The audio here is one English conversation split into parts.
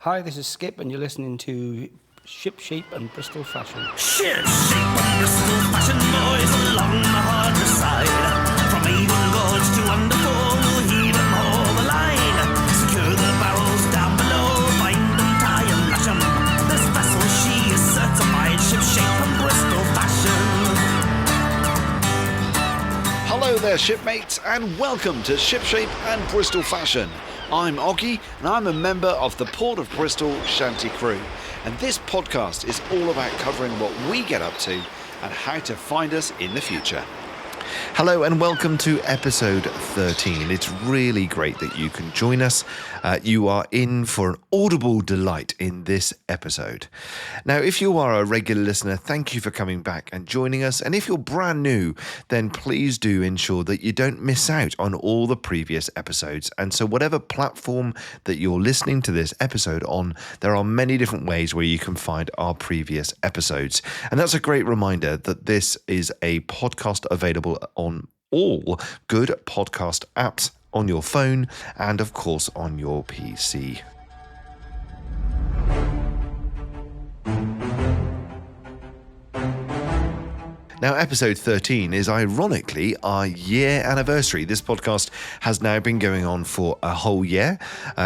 Hi, this is Skip, and you're listening to Shipshape and Bristol Fashion. Shipshape and Bristol Fashion boys along the harbour side. From Avon Gorge to Underfall, we'll heave and haul the line. Secure the barrels down below, bind them, tie and lash 'em. This vessel, she is certified Shipshape and Bristol Fashion. Hello there, shipmates, and welcome to Shipshape and Bristol Fashion. I'm Oggy, and I'm a member of the Port of Bristol Shanty crew. And this podcast is all about covering what we get up to and how to find us in the future. Hello and welcome to episode 13. It's really great that you can join us. You are in for an audible delight in this episode. Now, if you are a regular listener, thank you for coming back and joining us. And if you're brand new, then please do ensure that you don't miss out on all the previous episodes. And so whatever platform that you're listening to this episode on, there are many different ways where you can find our previous episodes. And that's a great reminder that this is a podcast available on all good podcast apps on your phone and, of course, on your PC. Now, episode 13 is ironically our year anniversary. This podcast has now been going on for a whole year.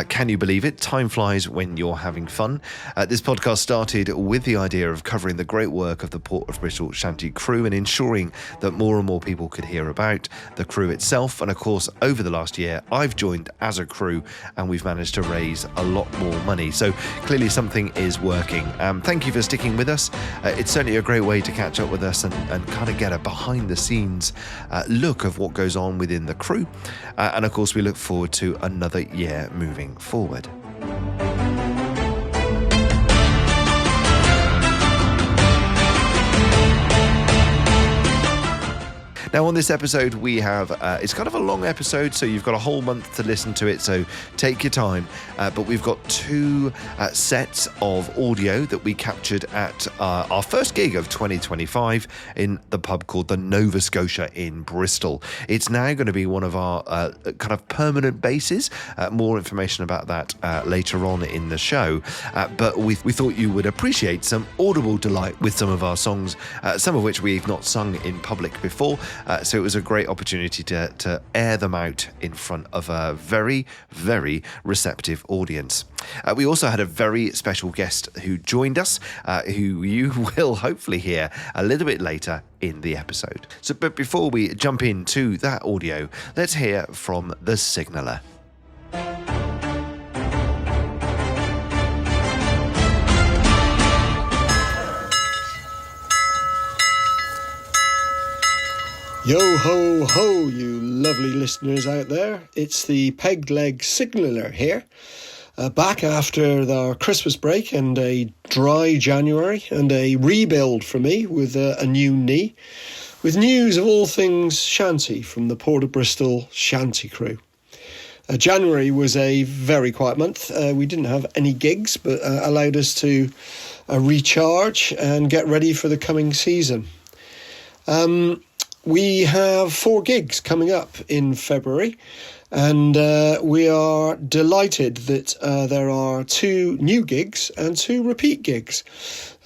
Can you believe it? Time flies when you're having fun. This podcast started with the idea of covering the great work of the Port of Bristol Shanty crew and ensuring that more and more people could hear about the crew itself. And of course, over the last year, I've joined as a crew and we've managed to raise a lot more money. So clearly something is working. Thank you for sticking with us. It's certainly a great way to catch up with us and kind of get a behind the scenes look of what goes on within the crew. And of course, we look forward to another year moving forward. Now, on this episode, we have, it's kind of a long episode, so you've got a whole month to listen to it, so take your time. But we've got two sets of audio that we captured at our first gig of 2025 in the pub called the Nova Scotia in Bristol. It's now going to be one of our kind of permanent bases. More information about that later on in the show. But we thought you would appreciate some audible delight with some of our songs, some of which we've not sung in public before. So it was a great opportunity to air them out in front of a very, very receptive audience. We also had a very special guest who joined us, who you will hopefully hear a little bit later in the episode. But before we jump into that audio, let's hear from the Signaller. Yo ho ho, you lovely listeners out there. It's the Peg Leg Signaller here. Back after our Christmas break and a dry January and a rebuild for me with a new knee. With news of all things shanty from the Port of Bristol Shanty crew. January was a very quiet month. We didn't have any gigs, but allowed us to recharge and get ready for the coming season. We have 4 gigs coming up in February, and we are delighted that there are 2 new gigs and 2 repeat gigs.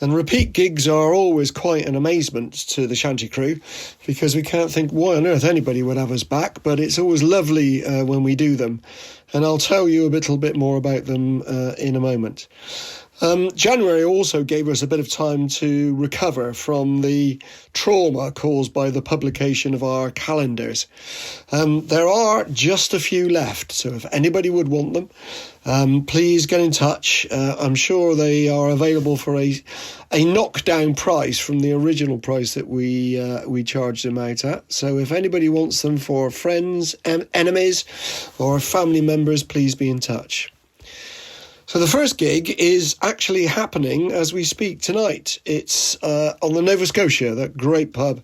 And repeat gigs are always quite an amazement to the Shanty crew because we can't think why on earth anybody would have us back, but it's always lovely when we do them. And I'll tell you a little bit more about them in a moment. January also gave us a bit of time to recover from the trauma caused by the publication of our calendars. There are just a few left, so if anybody would want them, please get in touch. I'm sure they are available for a knockdown price from the original price that we charged them out at. So if anybody wants them for friends, enemies, or family members, please be in touch. So the first gig is actually happening as we speak tonight. It's on the Nova Scotia, that great pub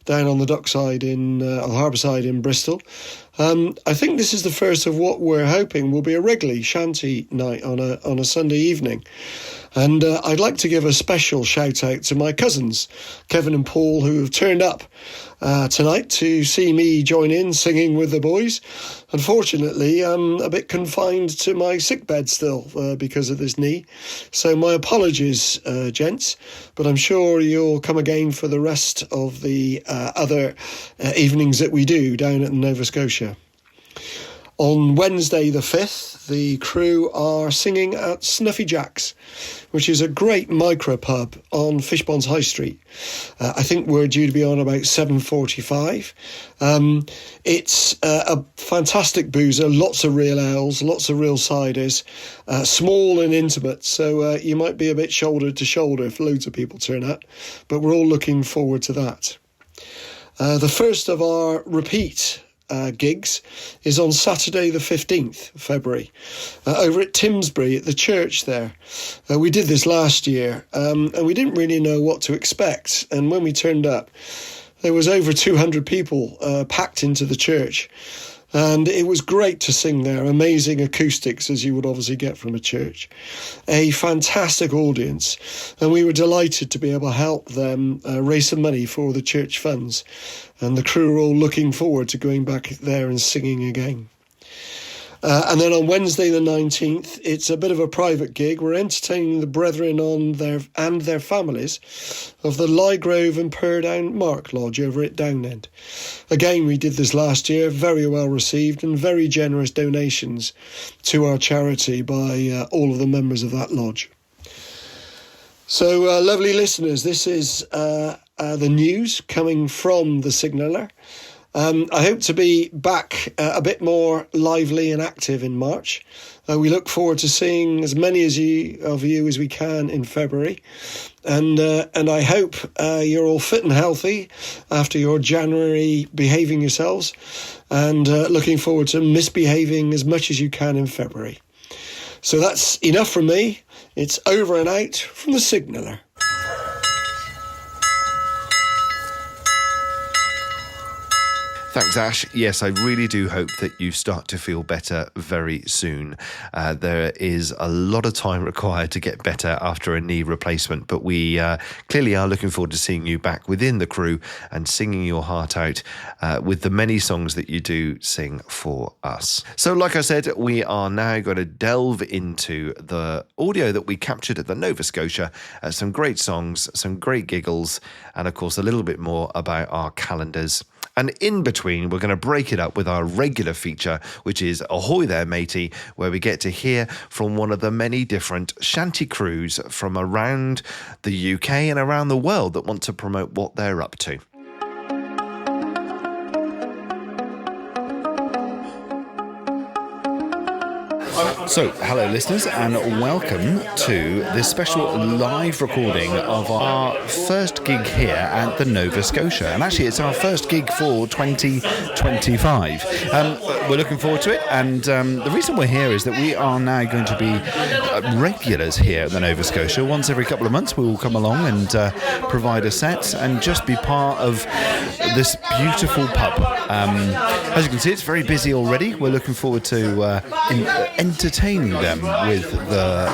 down on the dockside on the harbour side in Bristol. I think this is the first of what we're hoping will be a regularly shanty night on a Sunday evening. And I'd like to give a special shout out to my cousins, Kevin and Paul, who have turned up tonight to see me join in singing with the boys. Unfortunately, I'm a bit confined to my sickbed still because of this knee. So my apologies, gents, but I'm sure you'll come again for the rest of the other evenings that we do down at Nova Scotia. On Wednesday the 5th, the crew are singing at Snuffy Jack's, which is a great micro pub on Fishponds High Street. I think we're due to be on about 7:45. It's a fantastic boozer, lots of real ales, lots of real ciders, small and intimate, so you might be a bit shoulder to shoulder if loads of people turn up, but we're all looking forward to that. The first of our repeat gigs is on Saturday the 15th of February over at Timsbury at the church there. We did this last year and we didn't really know what to expect, and when we turned up there was over 200 people packed into the church, and it was great to sing there. Amazing acoustics, as you would obviously get from a church. A fantastic audience, and we were delighted to be able to help them raise some money for the church funds, and the crew are all looking forward to going back there and singing again. And then on Wednesday the 19th, it's a bit of a private gig. We're entertaining the brethren and their families of the Lygrove and Purdown Mark Lodge over at Downend. Again, we did this last year, very well received, and very generous donations to our charity by all of the members of that lodge. So, lovely listeners, this is the news coming from the Signaller. I hope to be back a bit more lively and active in March. We look forward to seeing as many of you as we can in February. And I hope you're all fit and healthy after your January behaving yourselves, and looking forward to misbehaving as much as you can in February. So that's enough from me. It's over and out from the Signaller. Thanks, Ash. Yes, I really do hope that you start to feel better very soon. There is a lot of time required to get better after a knee replacement, but we clearly are looking forward to seeing you back within the crew and singing your heart out with the many songs that you do sing for us. So like I said, we are now going to delve into the audio that we captured at the Nova Scotia, some great songs, some great giggles, and of course a little bit more about our calendars. And in between, we're going to break it up with our regular feature, which is Ahoy There Matey, where we get to hear from one of the many different shanty crews from around the UK and around the world that want to promote what they're up to. So, hello listeners, and welcome to this special live recording of our first gig here at the Nova Scotia. And actually, it's our first gig for 2025. We're looking forward to it, and the reason we're here is that we are now going to be regulars here at the Nova Scotia. Once every couple of months, we will come along and provide a set and just be part of this beautiful pub. As you can see, it's very busy already. We're looking forward to entertaining them with the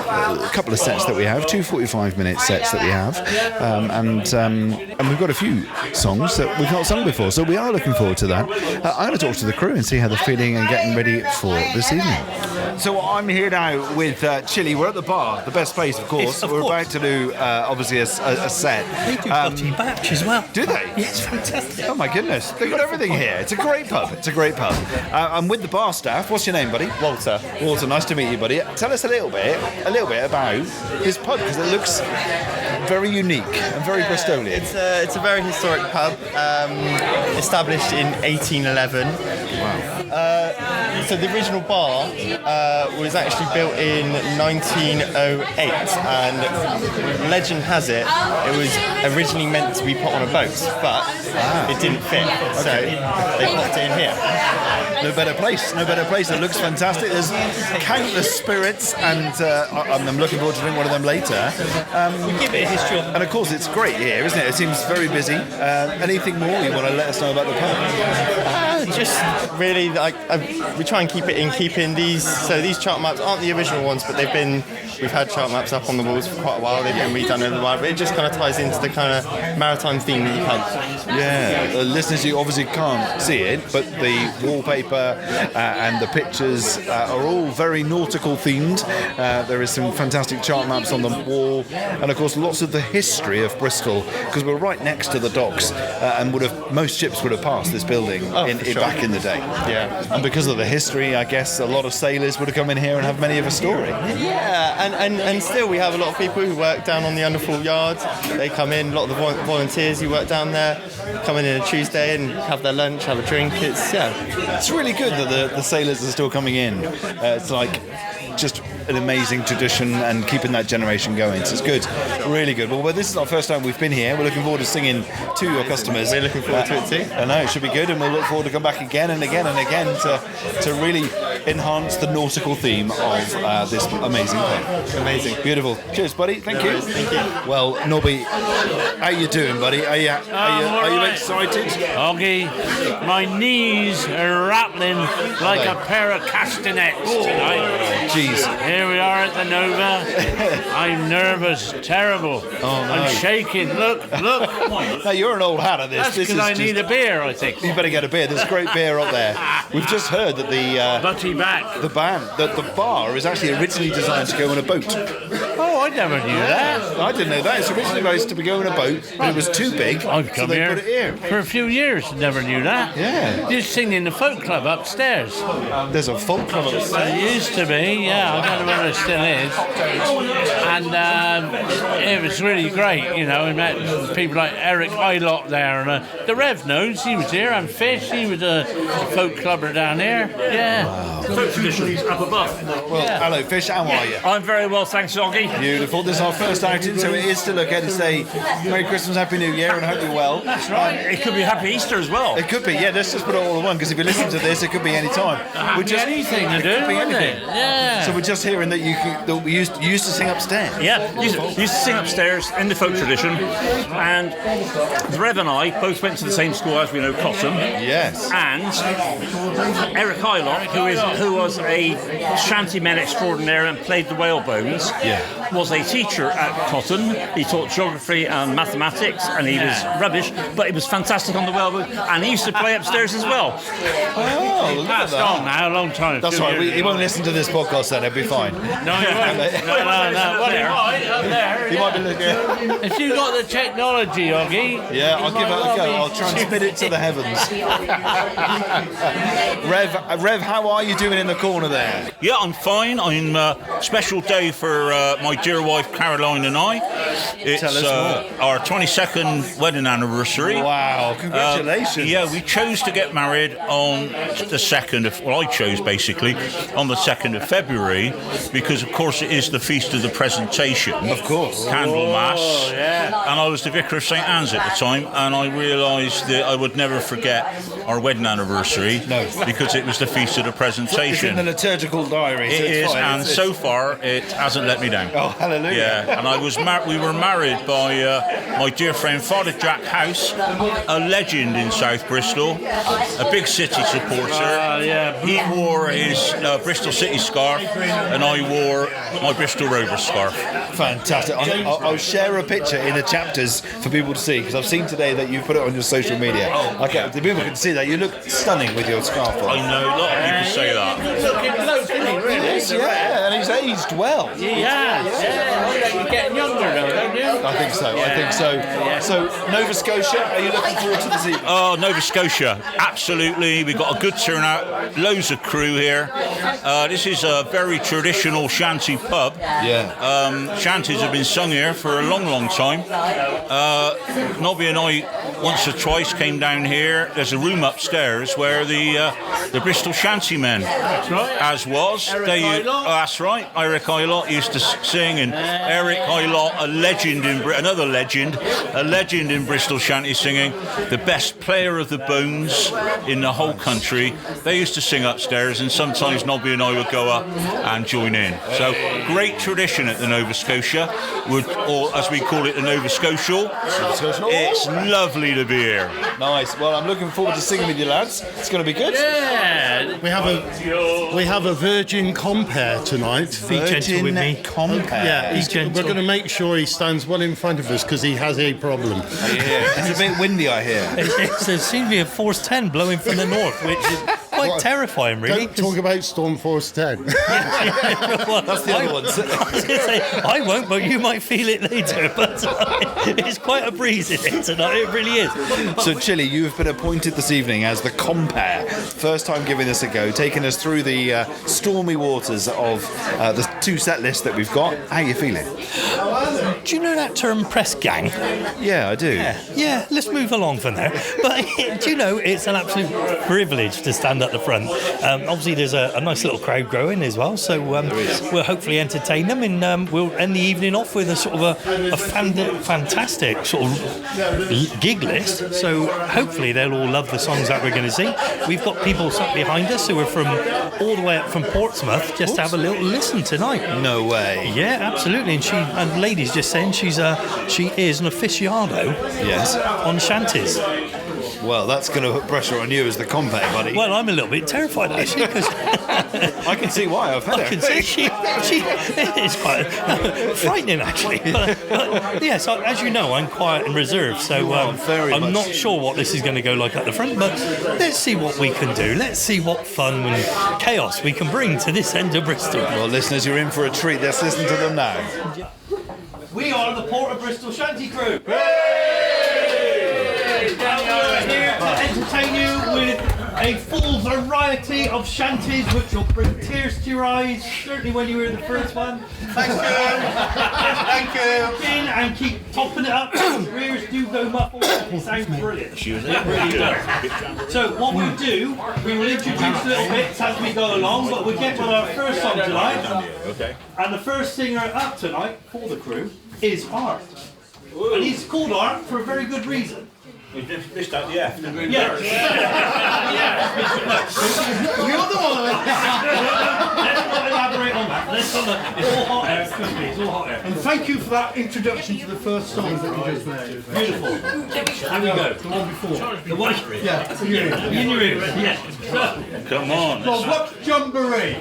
couple of sets that we have, 2 45-minute sets that we have, and we've got a few songs that we've not sung before, so we are looking forward to that. I'm going to talk to the crew and see how they're feeling and getting ready for this evening. So I'm here now with Chilli. We're at the bar, the best place, of course. We're about to do, obviously, a set. They do coffee batch as well. Do they? Yes, fantastic. Oh, my goodness. They've got everything here. It's a great pub. It's a great pub. I'm with the bar staff. What's your name, buddy? Walter. Walter, nice to meet you, buddy. Tell us a little bit about this pub, because it looks very unique and very Bristolian. It's a very historic pub, established in 1811. Wow. So the original bar was actually built in 1908, and legend has it was originally meant to be put on a boat, but it didn't fit, so they popped it in here. No better place. It looks fantastic. There's countless spirits, and I'm looking forward to drinking one of them later. We give it a history. And of course, it's great here, isn't it? It seems very busy. Anything more you want to let us know about the pub? just really like we try and keep in these. So these chart maps aren't the original ones, but we've had chart maps up on the walls for quite a while. They've been redone over the while, but it just kind of ties into the kind of maritime theme that you've had. Yeah, listeners, you obviously can't see it, but the wallpaper and the pictures are all very nautical themed. There is some fantastic chart maps on the wall, and of course lots of the history of Bristol, because we're right next to the docks, and most ships would have passed this building back in the day. Yeah. And because of the history, I guess a lot of sailors would have come in here and have many of a story. Yeah, and still we have a lot of people who work down on the underfall yard. They come in, a lot of the volunteers who work down there come in on a Tuesday and have their lunch, have a drink. It's really good that the sailors are still coming in. It's like just an amazing tradition and keeping that generation going. So it's good, really good. Well, this is our first time we've been here. We're looking forward to singing to your customers. We're looking forward to it too. I know, it should be good, and we'll look forward to come back again and again and again to really enhance the nautical theme of this amazing thing. Amazing. Beautiful. Cheers, buddy. Thank you. Thank you. Well, Nobby, how you doing, buddy? Are you excited? Oggy, my knees are rattling like a pair of castanets tonight. Jeez. Here we are at the Nova. I'm nervous, terrible. Oh, no. I'm shaking. Look. Now, you're an old hat at this. That's because I need a beer, I think. You better get a beer. There's great beer up there. We've just heard that Butty back. the bar is actually originally designed to go on a boat. Oh, I never knew that. I didn't know that. It's originally supposed to be going on a boat, but it was too big, I've so come they here put it here. for a few years. Never knew that. Yeah. You sing in the folk club upstairs. There's a folk club upstairs. It used to be, yeah. I don't know whether it still is. And it was really great, you know. We met people like Eric Hylott there, and the Rev knows he was here, and Fish, he was a folk clubber down here. Yeah. Wow. Folk traditions up above. Well, hello, Fish. How are you? I'm very well, thanks, Oggy. Beautiful. This is our first outing, so it is still okay to say Merry Christmas, Happy New Year, and I hope you're well. That's right. It could be Happy Easter as well. It could be, yeah. Let's just put it all in one, because if you listen to this, it could be any time. We're just anything to do, It could be isn't anything. it? Yeah. So we're just hearing that you used to sing upstairs. Yeah, used to sing upstairs in the folk tradition, and the Rev and I both went to the same school, as we know, Cotton. Yes. And Eric Hylott, who was a shantyman extraordinaire and played the whalebones, was a teacher at Cotton. He taught geography and mathematics, and he was rubbish, but he was fantastic on the whalebone, and he used to play upstairs as well. Oh, look at That's gone that. now, a long time. That's right. He won't listen to this podcast then. He'll be fine. No, he won't. No. Well, he might, up there. He might be looking. If you got the technology, Oggy. Yeah, I'll give it a go. I'll transmit it to the heavens. Rev, how are you doing in the corner there? Yeah, I'm fine. I'm special day for my dear wife Caroline and I. It's Tell us more. Our 22nd wedding anniversary. Wow, congratulations. Yeah, we chose to get married on the 2nd of, well, I chose basically, on the 2nd of February, because of course it is the Feast of the Presentation. Of course. Candle Mass. And I was the Vicar of St Anne's at the time, and I realised that I would never forget our wedding anniversary. No. Because it was the Feast of the It's Presentation. in the liturgical diary. So It is, fine. and so far it hasn't let me down. Oh, hallelujah. Yeah, and I was we were married by my dear friend Father Jack House, a legend in South Bristol, a big City supporter. He wore his Bristol City scarf, and I wore my Bristol Rovers scarf. Fantastic. I'll share a picture in the chapters for people to see, because I've seen today that you put it on your social media. Okay, the people can see that. You look stunning with your scarf on. I know, a lot of people say that. Looking close, isn't he, really? Yes, yeah, and he's aged well. Yeah. You're getting younger, though, don't you? I think so. So, Nova Scotia, are you looking forward to this evening? Oh, Nova Scotia, absolutely. We've got a good turnout, loads of crew here. This is a very traditional shanty pub. Yeah. Shanties have been sung here for a long, long time. Nobby and I, once or twice, came down here. There's a room upstairs where the Bristol Shantymen, as was. That's right. Eric Hylott used to sing, and Eric Hylott, a legend in Bristol shanty singing, the best player of the bones in the whole country. They used to sing upstairs, and sometimes Nobby and I would go up and join in. So great tradition at the Nova Scotia, or as we call it, the Nova Scotial. It's lovely lovely to be here. Nice. Well, I'm looking forward to singing with you lads. It's going to be good. Yeah. We have a virgin compare tonight. Be gentle with me. Compare. Yeah, we're going to make sure he stands well in front of us because he has a problem. It's a bit windy, I hear. It seems to be a force 10 blowing from the north, which is quite terrifying, really. Don't talk about Storm Force 10. Well, That's the other one. I was going to say, I won't, but you might feel it later. But it's quite a breeze in it tonight, it really is. So, Chilli, you have been appointed this evening as the compare. First time giving this a go, taking us through the stormy waters of the two set lists that we've got. How are you feeling? Do you know that term press gang? Yeah, I do. Yeah, let's move along from there. But do you know, it's an absolute privilege to stand at the front. Obviously, there's a nice little crowd growing as well, so we'll hopefully entertain them, and we'll end the evening off with a sort of a fantastic sort of gig list. So hopefully they'll all love the songs that we're going to sing. We've got people sat behind us who are from all the way up from Portsmouth just to have a little listen tonight. No way. Yeah, absolutely. And the lady's just saying she is an aficionado. Yes. On shanties. Well, that's going to put pressure on you as the compare, buddy. Well, I'm a little bit terrified actually because I can see why. I've had I can see she it's quite frightening actually. But yes, as you know, I'm quiet and reserved, so I'm not sure what this is going to go like at the front. But let's see what we can do. Let's see what fun and chaos we can bring to this end of Bristol. Well, listeners, you're in for a treat. Let's listen to them now. We are the Port of Bristol Shanty Crew. Now we are here to entertain you with a full variety of shanties which will bring tears to your eyes, certainly when you hear the first one. Thank you. Thank you. And keep topping it up. Your ears do go muffled. It sounds brilliant. It really does. So what we'll do, we will introduce little bits as we go along, but we'll get with our first song tonight. Okay. And the first singer up tonight for the crew is Art. And he's called Art for a very good reason. You just missed out the F. Yeah. The other one. Let's not elaborate on that. It's all hot air. It's all hot air. And thank you for that introduction to the first song that you just made. Beautiful. Here we go. The one before. The one. Yeah. In your ears. Yeah. Come on. Well, what's Jamboree?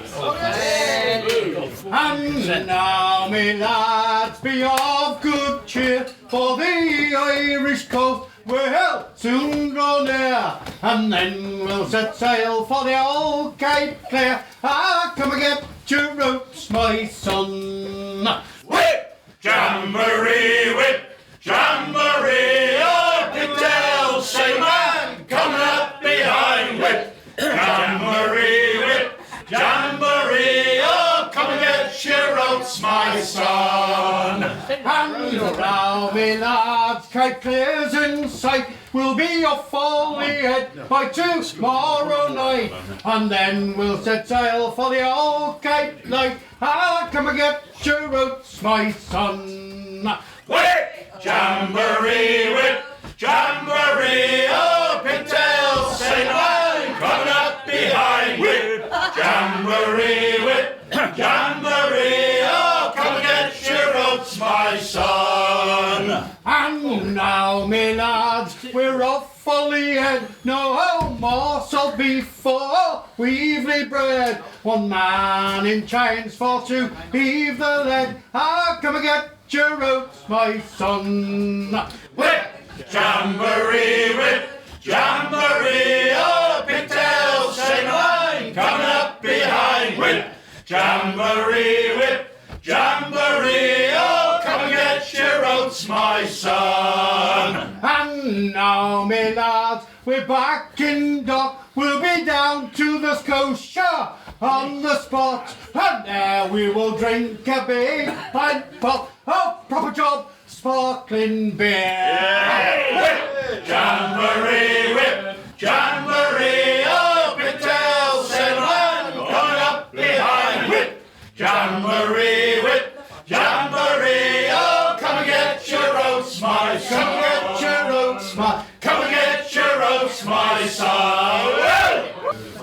And now, me lads, be of good cheer, for the Irish coast will soon grow near, and then we'll set sail for the old Cape Clear. Ah, come and get your ropes, my son. Whip! Jamboree, whip! Jamboree! Oh, Pitel, say man, coming up behind, whip! Jamboree, whip! Jamboree! Oh, come and get your ropes, my son! And now, me lads, Cape Clear's in sight. We'll be off all the head by tomorrow night, and then we'll set sail for the old Cape Light. Ah, come and get your ropes, my son. Whip! Jamboree, whip! Jamboree! Oh, Pitel, say man, coming up behind, whip! Jamboree, whip! Jamboree! Oh, come and get your ropes, my son! And now, me lads, we're off for the head. No morsel before we've bread. One man in chains for to heave the lead. Ah, come and get your ropes, my son. Whip! Jamboree, whip! Jamboree! Oh, Pitel, say mine, coming up behind, whip! Jamboree, whip! Jamboree! Oh, come and get your oats, my son! And now, me lads, we're back in dock. We'll be down to the Scotia on the spot, and there we will drink a big pint pot of proper job sparkling beer. Yeah. Whip! Jamboree, whip! Jamboree! Oh, Pitel, say man, coming up behind, whip! Jamboree, whip! Jamboree! Oh, come and get your oats, my son! Come get your oats, my. Come and get your oats, my son!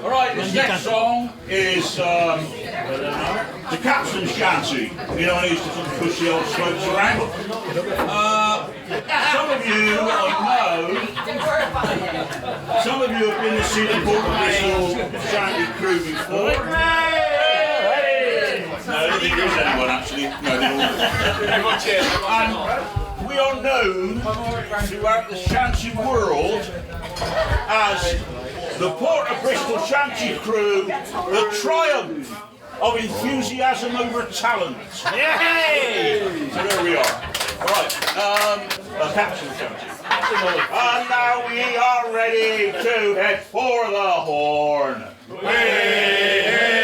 All right, this next song is the Captain the shanty. You know, I used to push the old slopes around. Some of you, I know, some of you have been to see the Port of Bristol Shanty crew before. No, I think there's anyone actually. No, they all. And we are known throughout the shanty world as the Port of Bristol Shanty crew, the triumph of enthusiasm over talent. Yay! So there we are. Right, a capsule shanty. And now we are ready to head for the horn. Hey,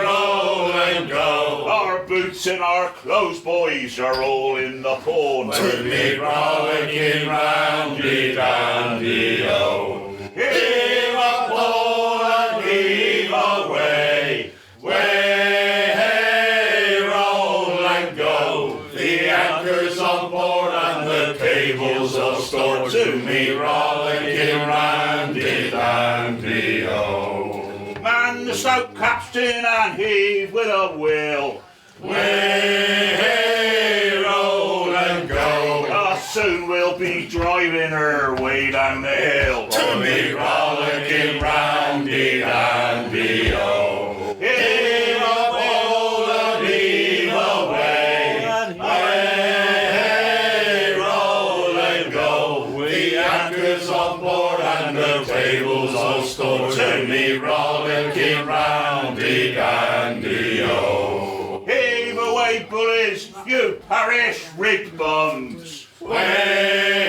roll and go. Our boots and our clothes, boys, are all in the pawn. To me, rollicking roundy dandy o. Heave a pole and heave away. Way, hey, roll and go. The anchor's on board and the cable's all stored. To me, rollicking roundy dandy o. Man the stout capstan and heave with a will. Way, hey, roll and go. Soon we'll be driving her way down the hill. To me, rollicking roundy dandy o. Heave a pole and heave away. Hey, roll and go. The anchor's on board and the table's all stored. To me, rollicking roundy dandy o. Heave away, bullies, you parish rig bums. Way,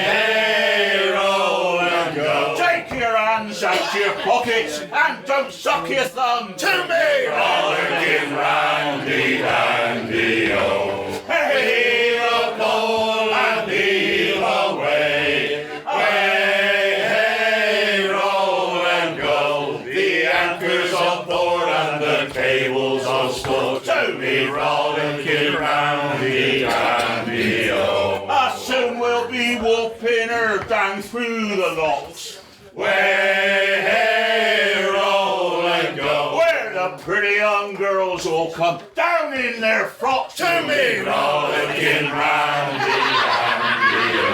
hey, roll and go. Take your hands out your pockets and don't suck your thumb. To me, rollicking roundy dandy o. Hey, heave a pole and heave away. Way, hey, roll and go. The anchor's on board and the cable's all stored. To me, rollicking roundy dandy o. Soon we'll be whooping her down through the locks. Way, hey, roll and go. Where the pretty young girls all come down in their frocks. To me, rollicking roundy dandy o.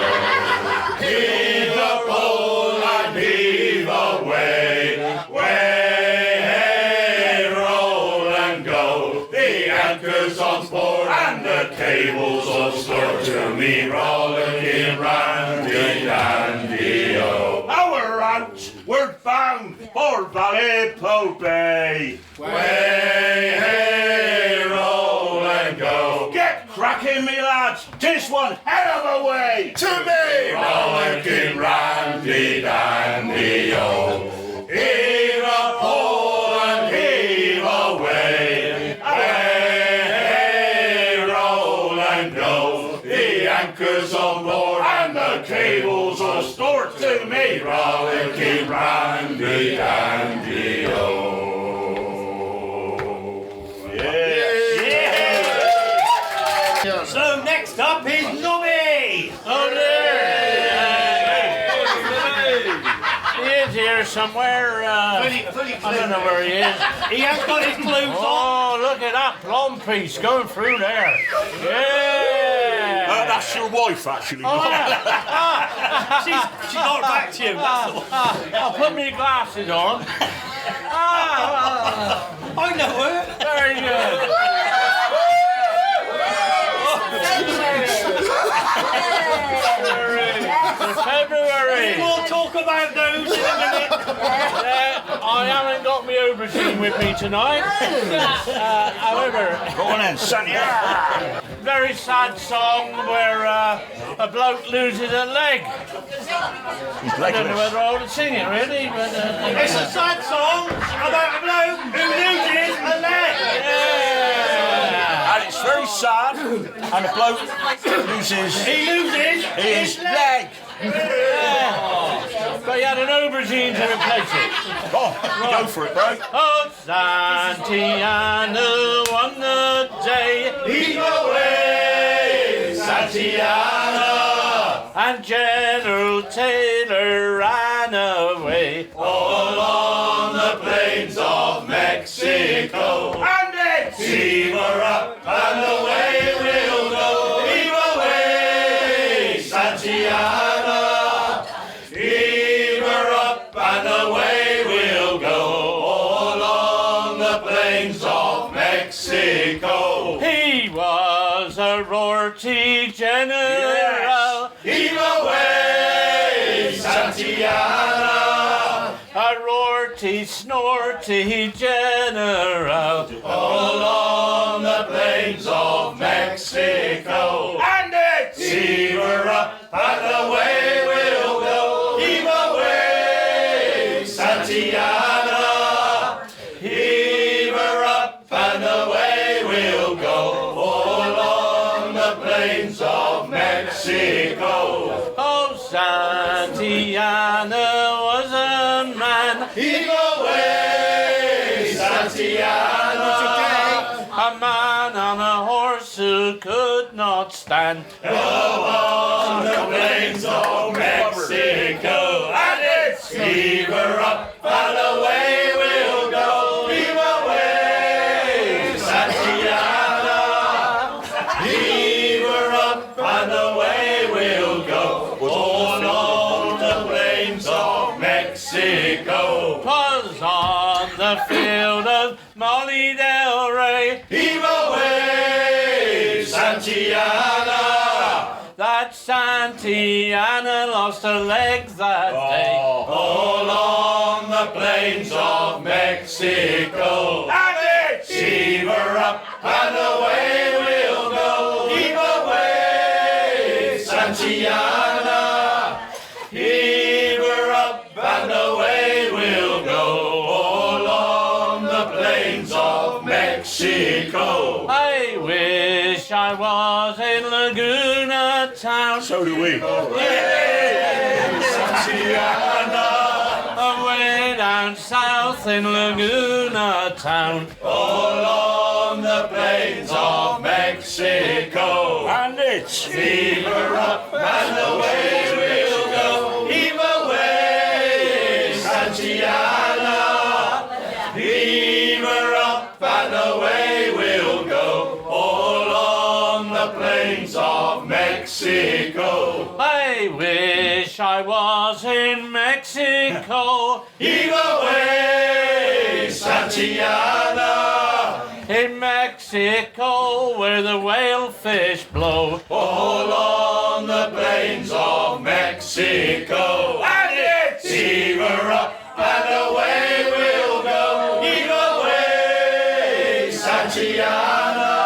Heave a pole and heave away. Way, hey, roll and go. The anchor's on board and the cable's all stored. To me, rollicking roundy dandy o. Now we're out, we're bound for Vallejo Bay. Way, hey, roll and go. Get cracking, me lads, 'tis one hell of a way. To me, rollicking roundy dandy o. Heave a pole and heave away. Hey, roll and go. The anchor's on board and the cable's all stored. To me, rollicking roundy dandy o. Yeah. So next up is Nobby. Oh, there! He is here somewhere. I don't know where he is. He has got his clothes on. Oh, look at that plum piece going through there. Yeah! That's your wife, actually. Oh, yeah. She got back to you. That's all. I'll put my glasses on. I know her. Very good. February. We'll talk about those in a minute. I haven't got my aubergine with me tonight. However, Go on then, Sonny. very sad song where a bloke loses a leg. I don't know whether I ought to sing it really, but It's a sad song about a bloke who loses a leg. yeah. And it's very sad, and the bloke loses He loses his leg. Yeah. But he had an aubergine to replace it. Go for it, bro. Oh, Santiana on the day Heave away, Santiana, and General Taylor ran away all on the plains of Mexico. And it's Heave her up and away we'll go. Heave away, Santiana. Heave her up and away we'll go along the plains of Mexico. He was a Rorty general. Heave away, Santiana. A Rorty snorty general. Along the plains of Mexico. And it's heave her up and away we'll go. Heave away, Santiana. Heave her up and away we'll go. Along the plains of Mexico. Oh, Santiana was a man. Heave away, Santiana. A man on a horse who could not stand. Along the plains of Mexico. And it's heave her up and away we'll go. Heave away, Santiana. Heave her up and away we'll go. Along the plains of Mexico. 'Twas on the field of Molly Del Rey. Heave away, Santiana. That Santiana lost her legs that day. Along the plains of Mexico. And it's heave her up and away we'll go. Heave away, Santiana. Heave her up and away we'll go. Along the plains of Mexico. I wish I was in Laguna Town. So do we. Santiana. Away down south in Laguna Town. Along the plains of Mexico. And it's heave her up and away we'll go. Heave away, Santiana. Heave her up and away we'll go. Along the plains of Mexico. I wish I was in Mexico. Heave away, Santiana. In Mexico where the whale fish blow. Along the plains of Mexico. And it's heave her up and away we'll go. Heave away, Santiana.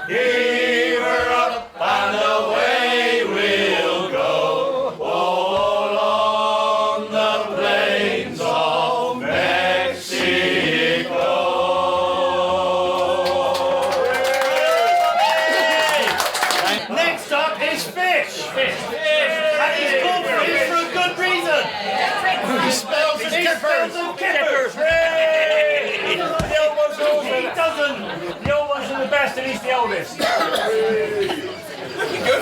Heave her up and away we'll go. Along the plains of Mexico. Next up is fish. And he's called fish for a good reason. He spells them kippers. Hooray! The old ones are also, he doesn't. The old ones are the best and he's the oldest. Go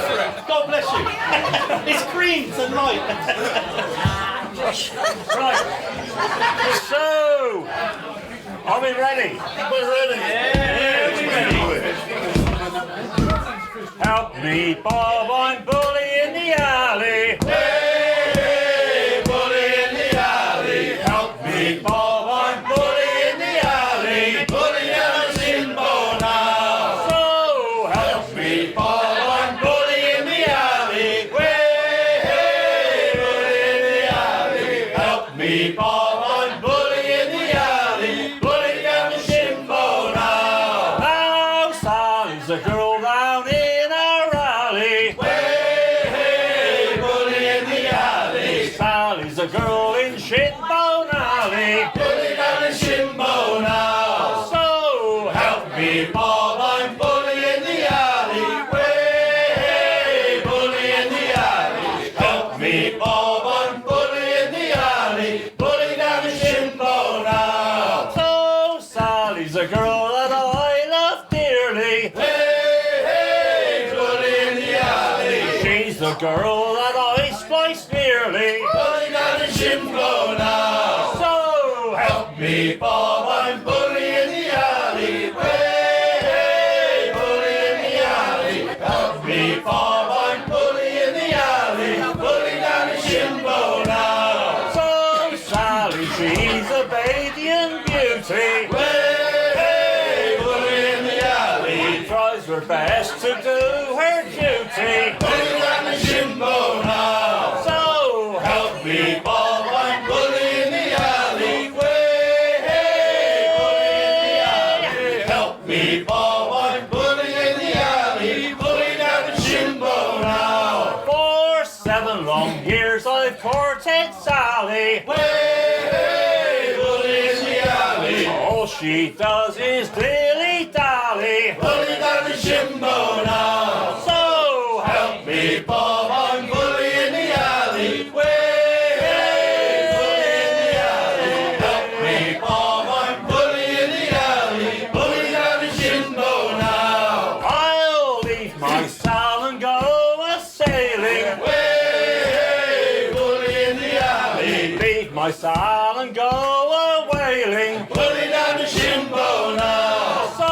for it. God bless you. It's green tonight. Right. So, are we ready? We're ready. Yeah, we're ready. Help me, Bob, I'm bully in the alley. Hey, bully in the alley. Help me, Bob, I'm bully in the alley. Bully down the Simbo now. So, help me, Bob, I'm bully in the alley. Hey, bully in the alley. Help me, Bob, I'm bully in the alley. Bully down the Simbo now. Now, Sally's a girl down in our alley. Hey, bully in the alley. Sally's a girl in Shinbone Alley. Bully down in Shinbone now. So, help me, Bob, I'm bully in the alley. Hey, bully in the alley. Help me, Bob, I'm bully in the alley. Bully down in Shinbone now. So, Sally's a girl that I love dearly. Hey, bully in the alley. She's the girl that I splice nearly. Bully down in Shinbone now. So, help me, Bob, I'm bully in the alley. Hey, long years I've courted Sally. Way, bully in the alley. All she does is dilly-dally. Bully down the shimbo now. So Help me, Bob, I'm bully in the alley. Way, bully in the alley. Help me, Bob, I'm bully in the alley. Bully down the shimbo now. I'll leave my Sal and go a-sailing. Way, bully in the alley. Leave my Sal and go a-whaling. Bully down the shimbo now. So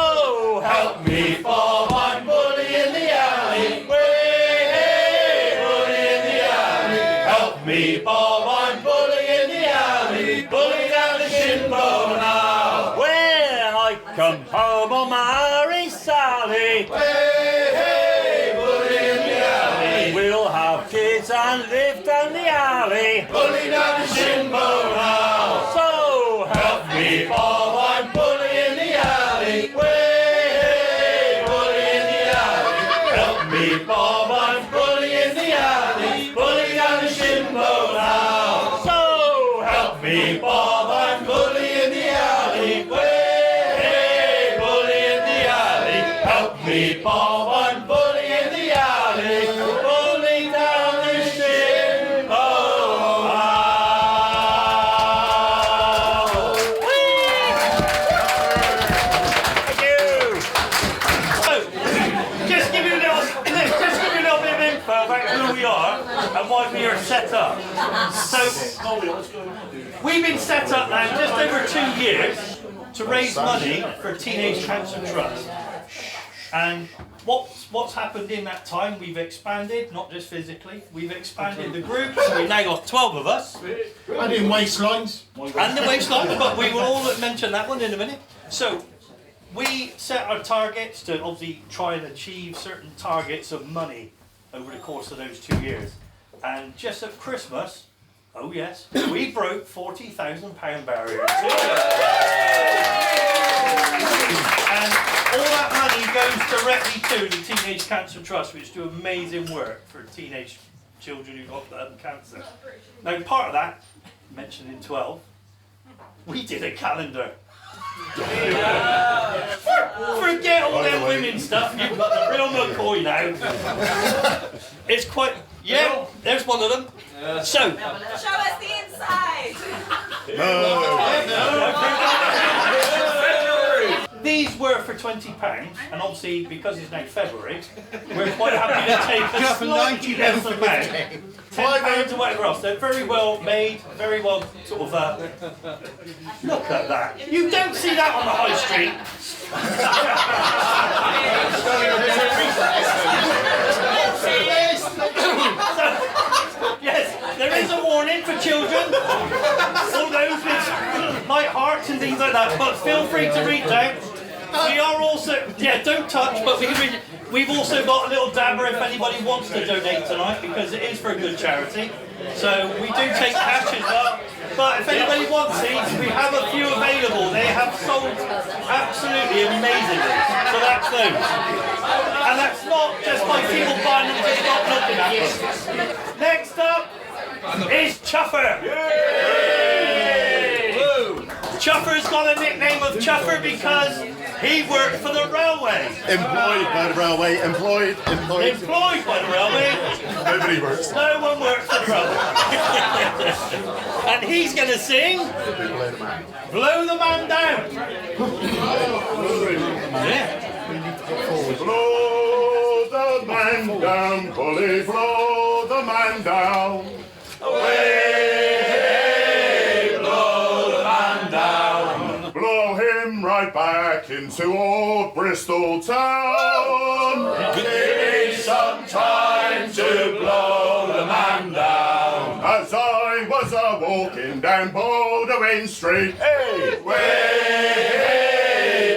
Help me, Bob, I'm bully in the alley. Way, bully in the alley. Help me, Bob, I'm bully in the alley. Bully down the shimbo now. when I come home I'll marry Sally. Way, bully in the alley. We'll have kids and live down the alley. Bully down the shimbo now. So Help me, Bob, I'm bully in the alley. Way, bully in the alley. Help me, Bob, I'm bully in the alley. Bully down the shimbo now. So Help me, Bob, I'm bully in the alley. Way, bully in the alley. Help me, Bob, I'm bully in the alley. Bully down the shimbo now. thank you. So just give you a little bit of info about who we are and why we are set up. So we've been set up now just over 2 years to raise money for Teenage Cancer Trust. And what's happened in that time? We've expanded, not just physically. We've expanded the group. So we've now got 12 of us. And in waistlines. And the waistline, but we will all mention that one in a minute. So we set our targets to obviously try and achieve certain targets of money over the course of those 2 years. And just at Christmas, oh yes, we broke £40,000 barrier. And all that money goes directly to the Teenage Cancer Trust, which do amazing work for teenage children who've got cancer. Now, part of that, mentioned in 12, we did a calendar. Forget all them women stuff, you've got the real McCoy now. It's quite, yeah, there's one of them. So, Show us the inside. these were for £20, and obviously because it's now February, we're quite happy to take a slightly less amount, £10 or whatever else. They're very well made, very well sort of. Look at that! You don't see that on the high street. Yes, there is a warning for children, all those with light hearts and things like that. But feel free to reach out. We are also, yeah, don't touch, but we've also got a little dabber if anybody wants to donate tonight, because it is for a good charity. So we do take cash as well. But if anybody wants these, we have a few available. They have sold absolutely amazingly. So that's those. And that's not just by people buying them, just not looking at them. Next up is Chuffer. Chuffer's got a nickname of Chuffer because he worked for the railway. Employed by the railway. Employed by the railway. Nobody works. No one works for the railway. And he's going to sing Blow the Man Down. Yeah. Blow the man down, bully, blow the man down. Away, blow the man down. Blow him right back into old Bristol town. Give me some time to blow the man down. As I was a-walking down Bowdoin Street, hey, way,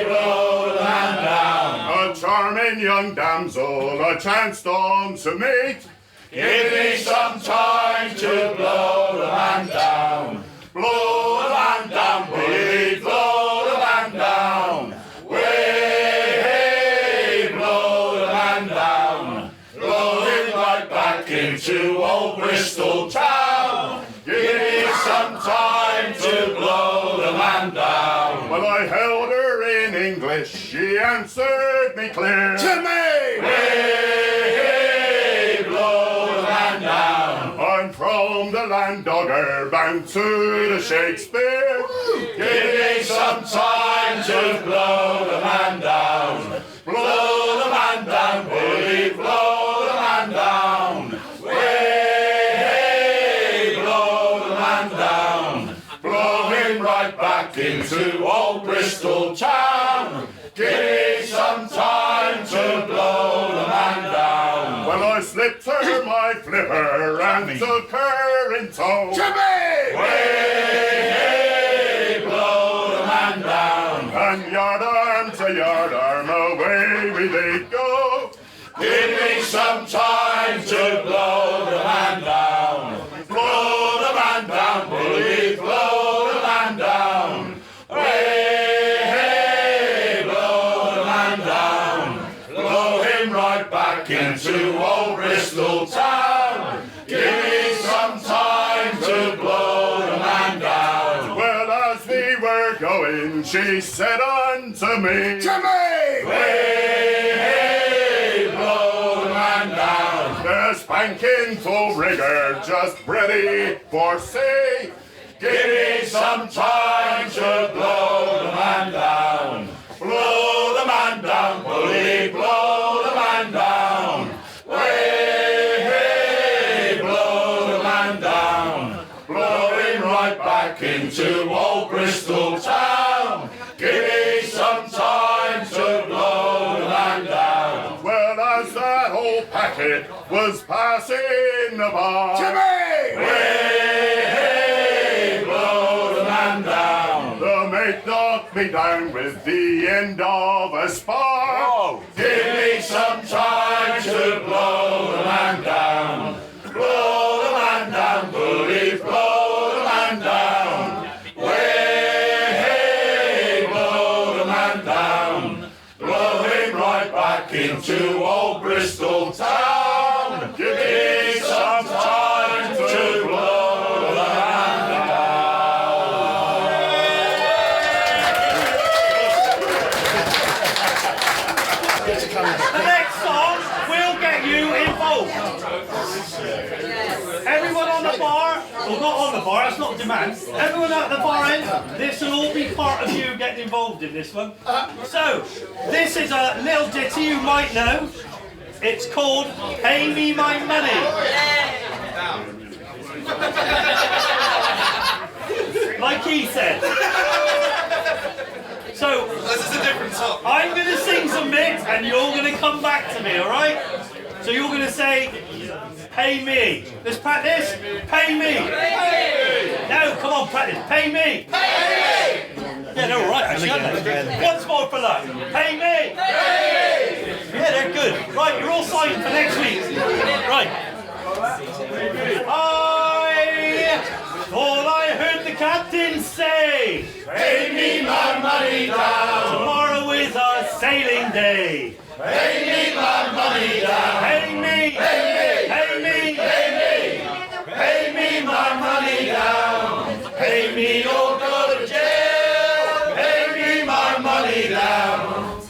blow the man down. A charming young damsel I chanced on to meet. Give me some time to blow the man down. Blow the man down, bully, blow the man down. Way, blow the man down. Blow him right back into old Bristol town. Give me some time to blow the man down. Well, I held her in English, she answered me clear. To me! Hey, blow the man down. I'm from the land dogger, bound to the Shakespeare. Give me some time to blow the man down. Blow the man down, bully, blow the man down. Way, blow the man down. Blow him right back into old Bristol town. Give me some time to blow the man down. Well, I slipped her my flipper and took her in tow. Jimmy! Way, blow the man down. And yard arm to yard arm, away they go. Give me some time to blow the man down. Blow the man down, bully, blow the man down. Hey, blow the man down. Blow him right back into old Bristol town. Give me some time to blow the man down. Well, as we were going, she said unto me, Jimmy! Hey, blow the man down. The spanking full rigger just ready for sea. Give me some time to blow the man down. Blow the man down, bully, blow the man down. Way, blow the man down. Blow him right back into old Bristol town. Give me some time to blow the man down. Well, as that old packet was passing the bar, Jimmy! Way, blow the man down. The mate knocked me down with the end of a spar. Oh. Give me some time to blow the man down. Blow the man down, bully, blow the man down. Way, blow the man down. Blow him right back into old Bristol town. Give me some time to blow the man The next song will get you involved. Everyone on the bar, well, not on the bar, that's not demand. Everyone at the bar end, this will all be part of you getting involved in this one. So, this is a little ditty you might know. It's called Pay Me My Money. Like he said. So, this is a different song. I'm going to sing some bits and you're going to come back to me, alright? So you're going to say, pay me. Let's practice. Pay me. No, come on, practice. Pay me. Yeah, they're alright actually, aren't they? Once more for luck. Pay me. Yeah, they're good. Right, you're all signed for next week. Right. I thought I heard the captain say, pay me my money down. Tomorrow is our sailing day. Pay me my money down. Pay me. Pay me. Pay me. Pay me. Pay me my money down. Pay me or go to jail. Pay me my money down.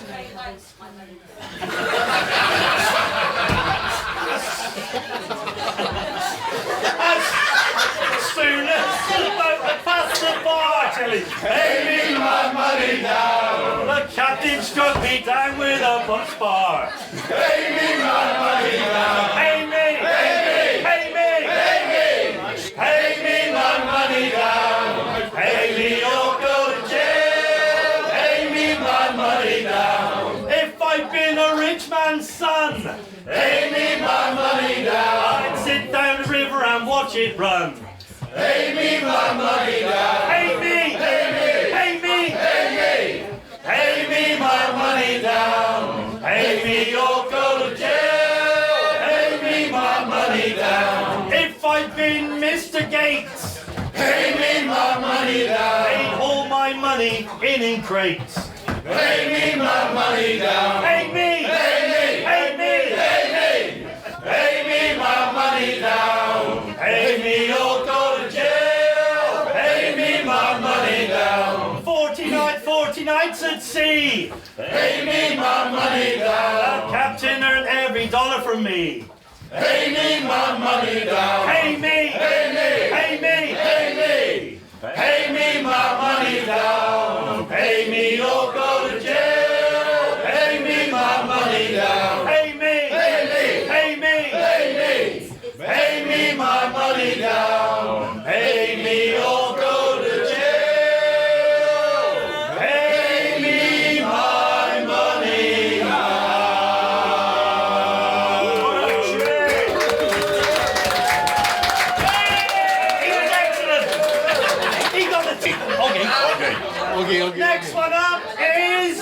As soon as the boat had passed the bar, Chilli, pay me my money down. The captain struck me down with a punch bar. Pay me my money down. Pay me. Pay me. Pay me. Pay me. Pay me my money down. Pay me or go to jail. Pay me my money down. If I'd been a rich man's son, pay me my money down. I'd sit down the river and watch it run. Pay me my money down. Pay me. Pay me. Pay me. Pay me. Pay me my money down. Pay me or go to jail. Pay me my money down. If I'd been Mr. Gates, pay me my money down. Paid all my money in crates. Pay me my money down. Pay me. Pay me. Pay me. Pay me. Pay me my money Pay me my money down. The captain earned every dollar from me. Pay me my money down. Pay me. Pay me. Pay me. Pay me. Pay me my money down. Pay me or go to jail. Pay me my money down. Pay me. Pay me. Pay me. Pay me. Pay me my money down. Pay me or go to jail. Pay me my money down. He was excellent. He got the teeth. Okay. Next one up is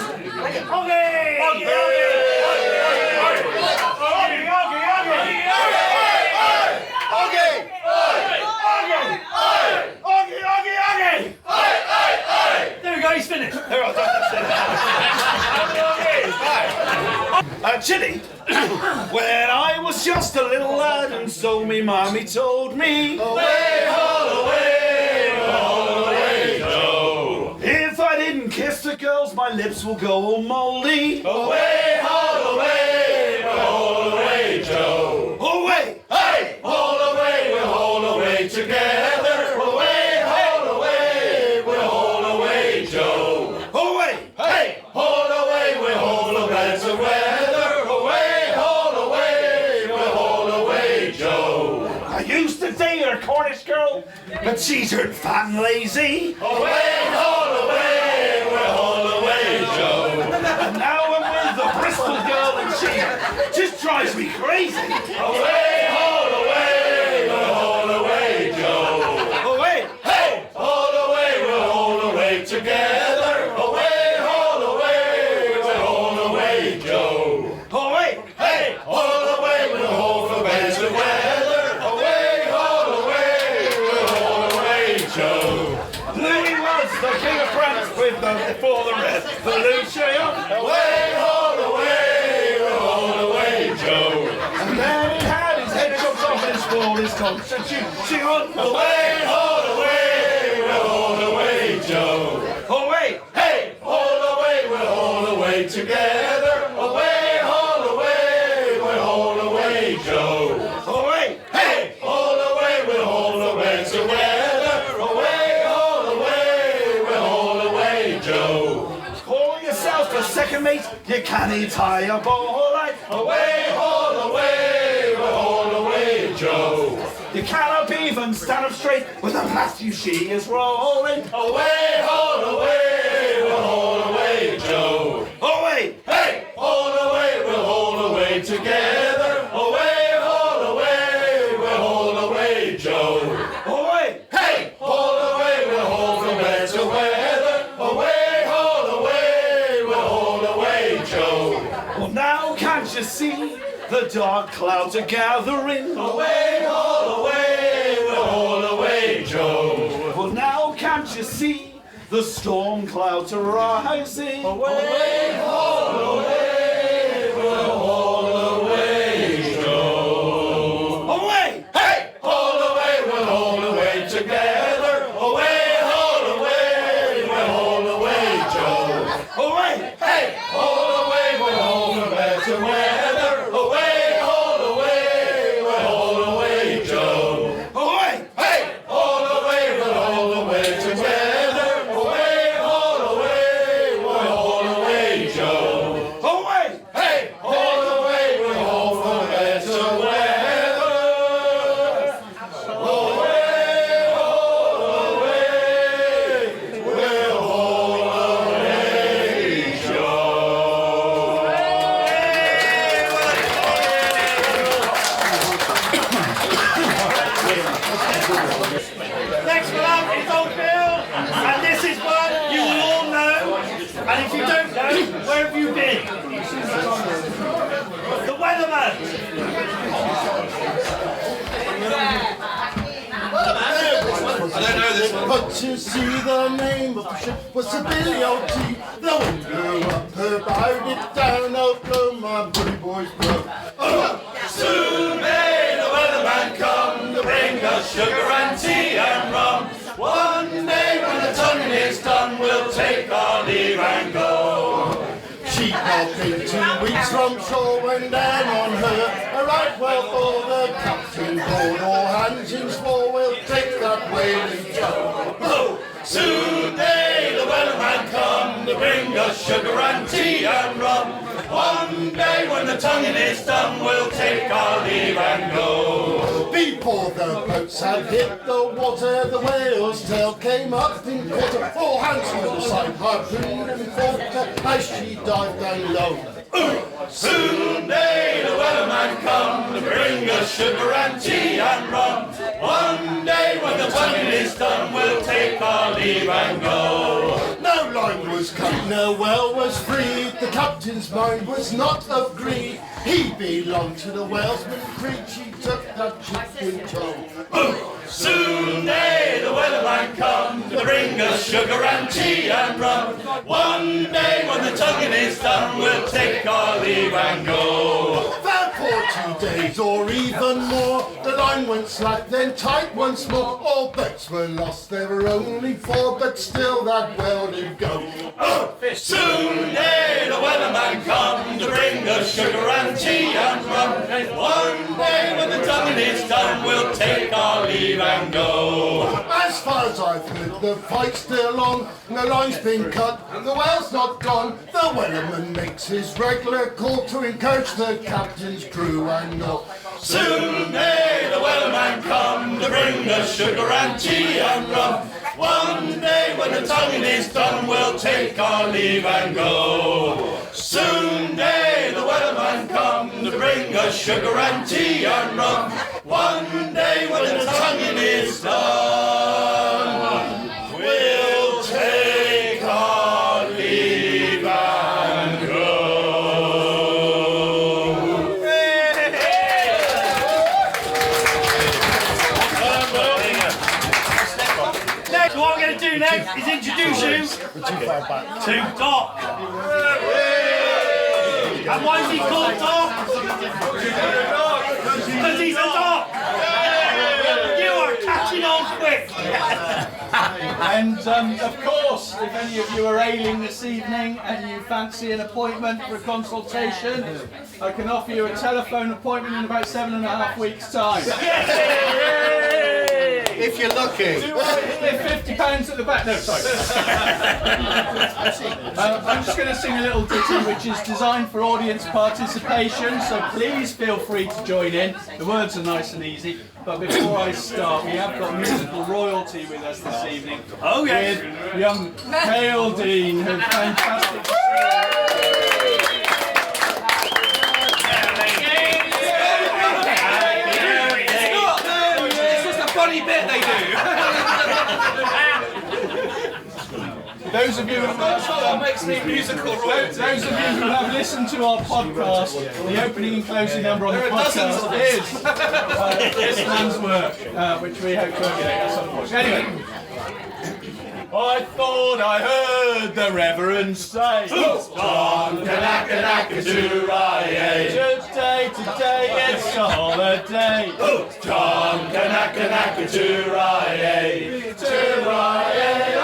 There we go, he's finished. Chilli, when I was just a little lad and so me mommy told me, away, haul away, Joe. If I didn't kiss the girls, my lips will go all moldy. Away, haul away, Joe. Away, hey, haul away, we'll haul away together. Away, haul away, we'll haul away, Joe. Away, hey, haul away, we'll haul away together. Away, haul away, we'll haul away, Joe. I used to date a Cornish girl, but she turned fat and lazy. Away, haul away, we'll haul away, Joe. And now I'm with the Bristol girl and she just drives me crazy. Away, haul away, we'll haul away, Joe. Away, hey, haul away, we'll haul away together. Away, haul away, we'll haul away, Joe. Away, hey, haul away, we'll haul away together. Away, haul away, we'll haul away, Joe. Louis was the king of France with for the revolution. Away, haul away, we'll haul away, Joe. And then he had his head chopped off and swore his constitution. Away, haul away, we'll haul away, Joe. Away, hey, haul away, we'll haul away together. Away, haul away, we'll haul away, Joe. Away, hey, haul away, we'll haul away together. Away, haul away, we'll haul away, Joe. Call yourself a second mate, you can't tie a ball like. Away, haul away, we'll haul away, Joe. You cannot even stand up straight with a Matthew she is rolling. Away, haul away, we'll haul away, Joe. Away, hey, haul away, we'll haul away together. Away, haul away, we'll haul away, Joe. Away, hey, haul away, we'll haul away together. Away, haul away, we'll haul away, Joe. Well, now can't you see the dark clouds are gathering? Away, haul away, we'll haul away, Joe. Well, now can't you see the storm clouds are rising? Away, haul away, we'll haul away, Joe. Away, hey, haul away, we'll haul away together. Away, haul away, we'll haul away, Joe. Away, hey, haul away, we'll haul away together. Away, haul away, we'll haul away, Joe. Away, hey, haul away, we'll haul away together. Away, haul away, we'll haul away, Joe. Away, hey, haul away, we'll haul away together. Away, haul away, we'll haul away, Joe. Next one up is Old Bill, and this is one you will all know. And if you don't know, where have you been? The Weatherman. I don't know this one. But you see, the name of the ship was a Billy O.T. The wind blew up her bow, it down, out blow my bully boys blow. Soon may the weatherman come to bring us sugar and tea and rum. One day when the tonguing is done, we'll take our leave and go. She He'd not been 2 weeks from shore when down on her. A right well for the captain, board all hands in small, we'll take that whaling job. Oh, soon may the wellerman come to bring us sugar and tea and rum. One day when the tonguing is done, we'll take our leave and go. Before the boats had hit the water, the whale's tail came up in quarter. All hands to the side, harpoon and quarter, as she dived down low. Soon may the wellerman come to bring us sugar and tea and rum. One day when the tonguing is done, we'll take our leave and go. No line was cut, no well was freed. The captain's mind was not of greed. He belonged to the whalesman creed. She took that ship in tow. Soon may the wellerman come to bring us sugar and tea and rum. One day when the tonguing is done, we'll take our leave and go. For 2 days or even more, the line went slack, then tight once more. All boats were lost, there were only 4, but still that well did go. Soon may the wellerman come to bring us sugar and tea and rum. One day when the tonguing is done, we'll take our leave and go. As far as I've heard, the fight's still on. The line's been cut, the whale's not gone. The wellerman makes his regular call to encourage the captain's crew and all. Soon may the wellerman come to bring us sugar and tea and rum. One day when the tonguing is done, we'll take our leave and go. Soon may the wellerman come to bring us sugar and tea and rum. One day when the tonguing is done, we'll take our leave and go. Next, what I'm going to do next is introduce you to Doc. And why is he called Doc? Because he's a dog. You are catching on quick. And of course, if any of you are ailing this evening and you fancy an appointment for a consultation, I can offer you a telephone appointment in about 7.5 weeks' time. If you're lucky. £50 at the back. No, sorry. I'm just going to sing a little ditty which is designed for audience participation, so please feel free to join in. The words are nice and easy. But before I start, we have got musical royalty with us this evening. Oh, yes. With young Kale Dean, who's fantastic. It's just a funny bit they do. Those of you who makes me musical royalty. Those of you who have listened to our podcast, the opening and closing number on the podcast is this man's work, which we hope to emulate at some point. Anyway, I thought I heard the Reverend say, John Kanaka-Naka-Doo-Rai-Ay. Today, it's a holiday. John Kanaka-Naka-Doo-Rai-Ay. Doo-Rai-Ay, oh,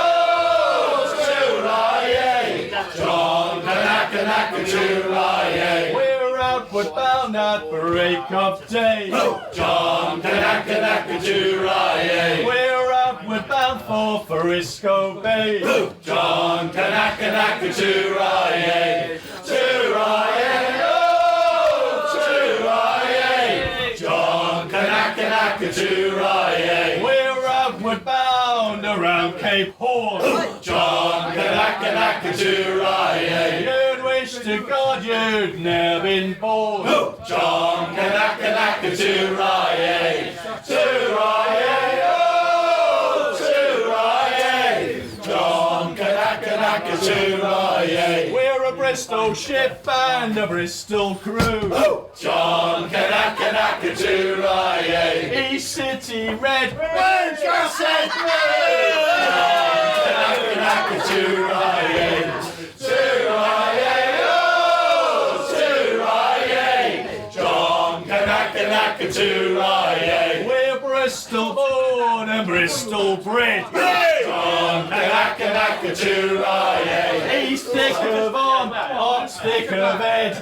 Doo-Rai-Ay. John Kanaka-Naka-Doo-Rai-Ay. We're outward bound at break of day. John Kanaka-Naka-Doo-Rai-Ay. We're outward bound for Frisco Bay. John Kanaka-Naka-Doo-Rai-Ay. Doo-Rai-Ay, oh, Doo-Rai-Ay. John Kanaka-Naka-Doo-Rai-Ay. We're outward bound around Cape Horn. John Kanaka-Naka-Doo-Rai-Ay. You'd wish to God you'd never been born. John Kanaka-Naka-Doo-Rai-Ay. Doo-Rai-Ay, oh, Doo-Rai-Ay. John Kanaka-Naka-Doo-Rai-Ay. We're a Bristol ship and a Bristol crew. John Kanaka-Naka-Doo-Rai-Ay. East City Red. Where's your set? Kanaka-Naka-Doo-Rai-Ay. Doo-Rai-Ay, oh, Doo-Rai-Ay. John Kanaka-Naka-Doo-Rai-Ay. We're Bristol born and Bristol bred. John Kanaka-Naka-Too-Rye-Ay. He's thick of arm, I'm thick of head.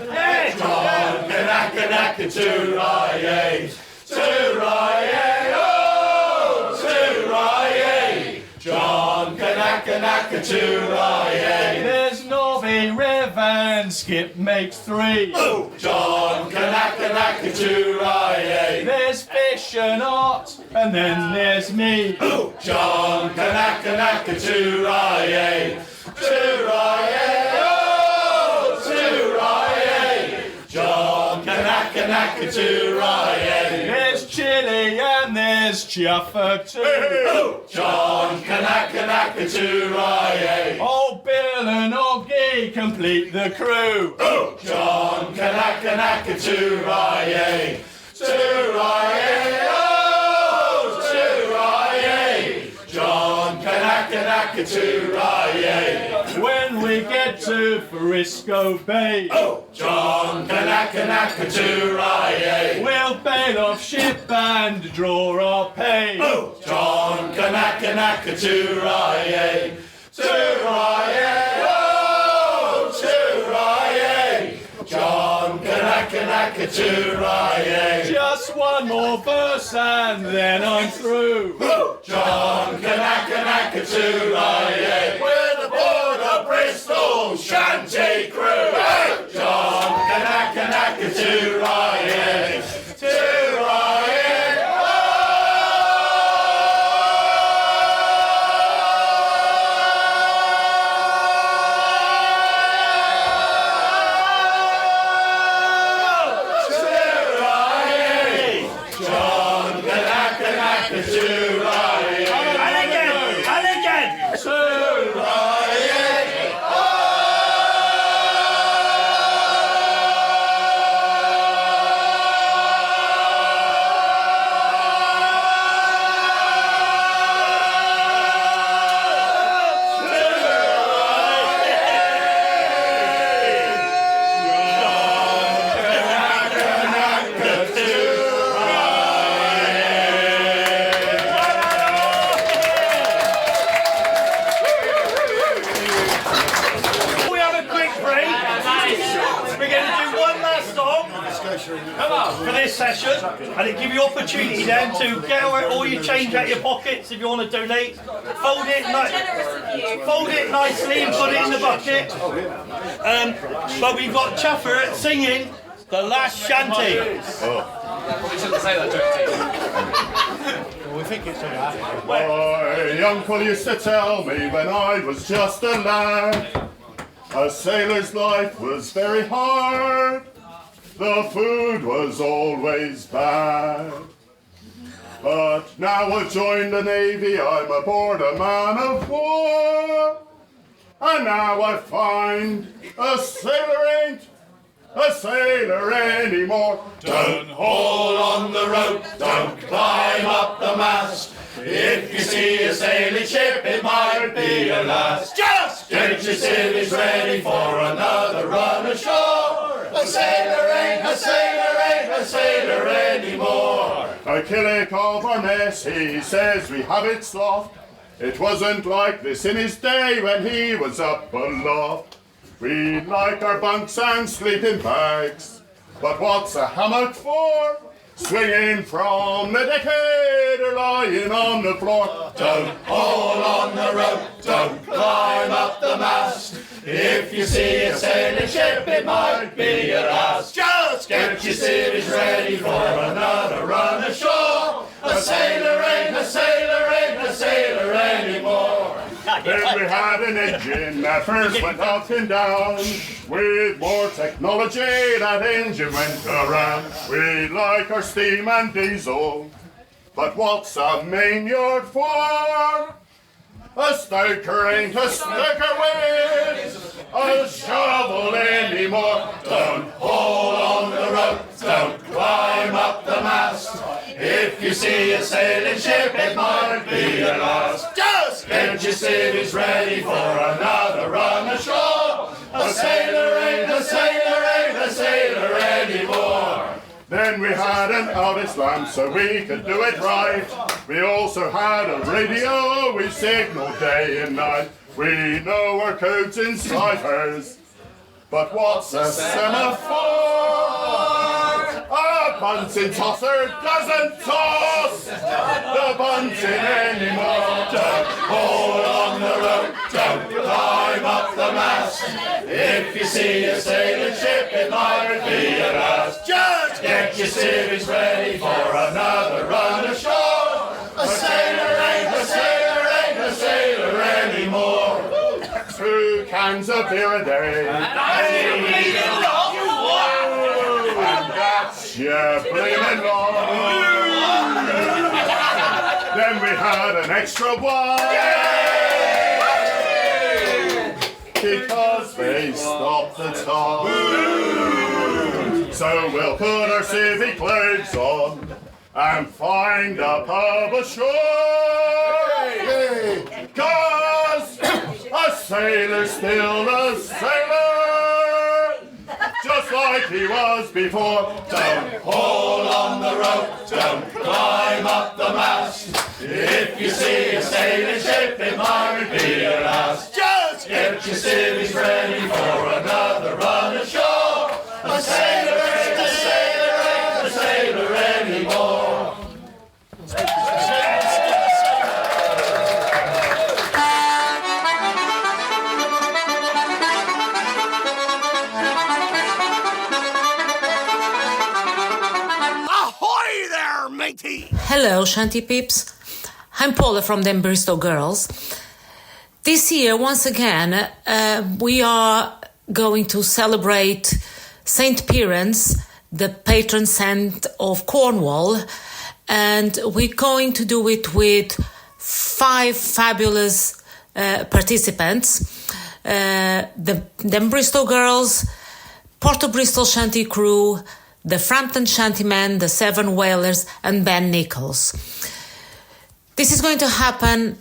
John Kanaka-Naka-Too-Rye-Ay. Too-Rye-Ay, oh, Too-Rye-Ay. John Kanaka-Naka-Too-Rye-Ay. There's Nobby, Rev and Skip makes 3. Oh, John Kanaka-Naka-Too-Rye-Ay. There's Fish and Art, and then there's me. Oh, John Kanaka-Naka-Too-Rye-Ay. Too-Rye-Ay, oh, Too-Rye-Ay. John Kanaka-Naka-Too-Rye-Ay. There's Chilli and there's Chuffer too. Oh, John Kanaka-Naka-Too-Rye-Ay. Oh, Bill and Oggy complete the crew. Oh, John Kanaka-Naka-Too-Rye-Ay. Too-Rye-Ay, oh, Too-Rye-Ay. John Kanaka-Naka-Too-Rye-Ay. When we get to Frisco Bay, oh, John Kanaka-Naka-Too-Rye-Ay. We'll bail off ship and draw our pay. Oh, John Kanaka-Naka-Too-Rye-Ay. Too-Rye-Ay, oh, Too-Rye-Ay. John Kanaka-Naka-Too-Rye-Ay. Just one more verse and then I'm through. Oh, John Kanaka-Naka-Too-Rye-Ay. We're the Port of Bristol Shanty Crew. Hey! John Kanaka-Naka-Too-Rye-Ay. Too-Rye-Ay. For this session, and it give you opportunity then to get all your change out of your pockets if you want to donate. Fold it nicely and put it in the bucket. But we've got Chuffer singing the last shanty. We shouldn't say that, we think it's alright. My uncle used to tell me when I was just a lad, a sailor's life was very hard. The food was always bad. But now I've joined the Navy, I'm aboard a man of war. And now I find a sailor ain't a sailor anymore. Don't haul on the rope, don't climb up the mast. If you see a sailing ship, it might be your last. Just get your civvies ready for another run ashore. A sailor ain't a sailor ain't a sailor anymore. A Killick of our mess, he says we have it soft. It wasn't like this in his day when he was up aloft. We like our bunks and sleeping bags, but what's a hammock for? Swinging from the decade or lying on the floor. Don't haul on the rope, don't climb up the mast. If you see a sailing ship, it might be your last. Just get your civvies ready for another run ashore. A sailor ain't a sailor ain't a sailor anymore. Then we had an engine that first went up and down. With more technology, that engine went around. We like our steam and diesel, but what's a main yard for? A stoker ain't a stoker with a shovel anymore. Don't haul on the rope, don't climb up the mast. If you see a sailing ship, it might be your last. Just get your civvies ready for another run ashore. A sailor ain't a sailor ain't a sailor anymore. Then we had an Elvis lamp so we could do it right. We also had a radio, we signaled day and night. We know our codes and ciphers, but what's a semaphore? A bunting tosser doesn't toss the bunting anymore. Don't hold on the rope, don't climb up the mast. If you see a sailing ship, it might be a blast. Just get your civvies ready for another run ashore. A sailor ain't a sailor, ain't a sailor anymore. 2 cans of beer a day. And that's your blaming law. Then we had an extra one. Because they stopped the tide. So we'll put our civic clothes on and find a pub ashore. 'Cause a sailor's still a sailor, just like he was before. Don't hold on the rope, don't climb up the mast. If you see a sailing ship, it might be your last. Just get your civvies ready for another run ashore. A sailor ain't a sailor, ain't a sailor anymore. Ahoy there, matey! Hello, Shanty Peeps. I'm Paula from the Bristol Girls. This year, once again, we are going to celebrate St. Piran's, the patron saint of Cornwall, and we're going to do it with 5 fabulous participants. The Bristol Girls, Port of Bristol Shanty Crew, the Frampton Shantymen, the 7 Whalers, and Ben Nichols. This is going to happen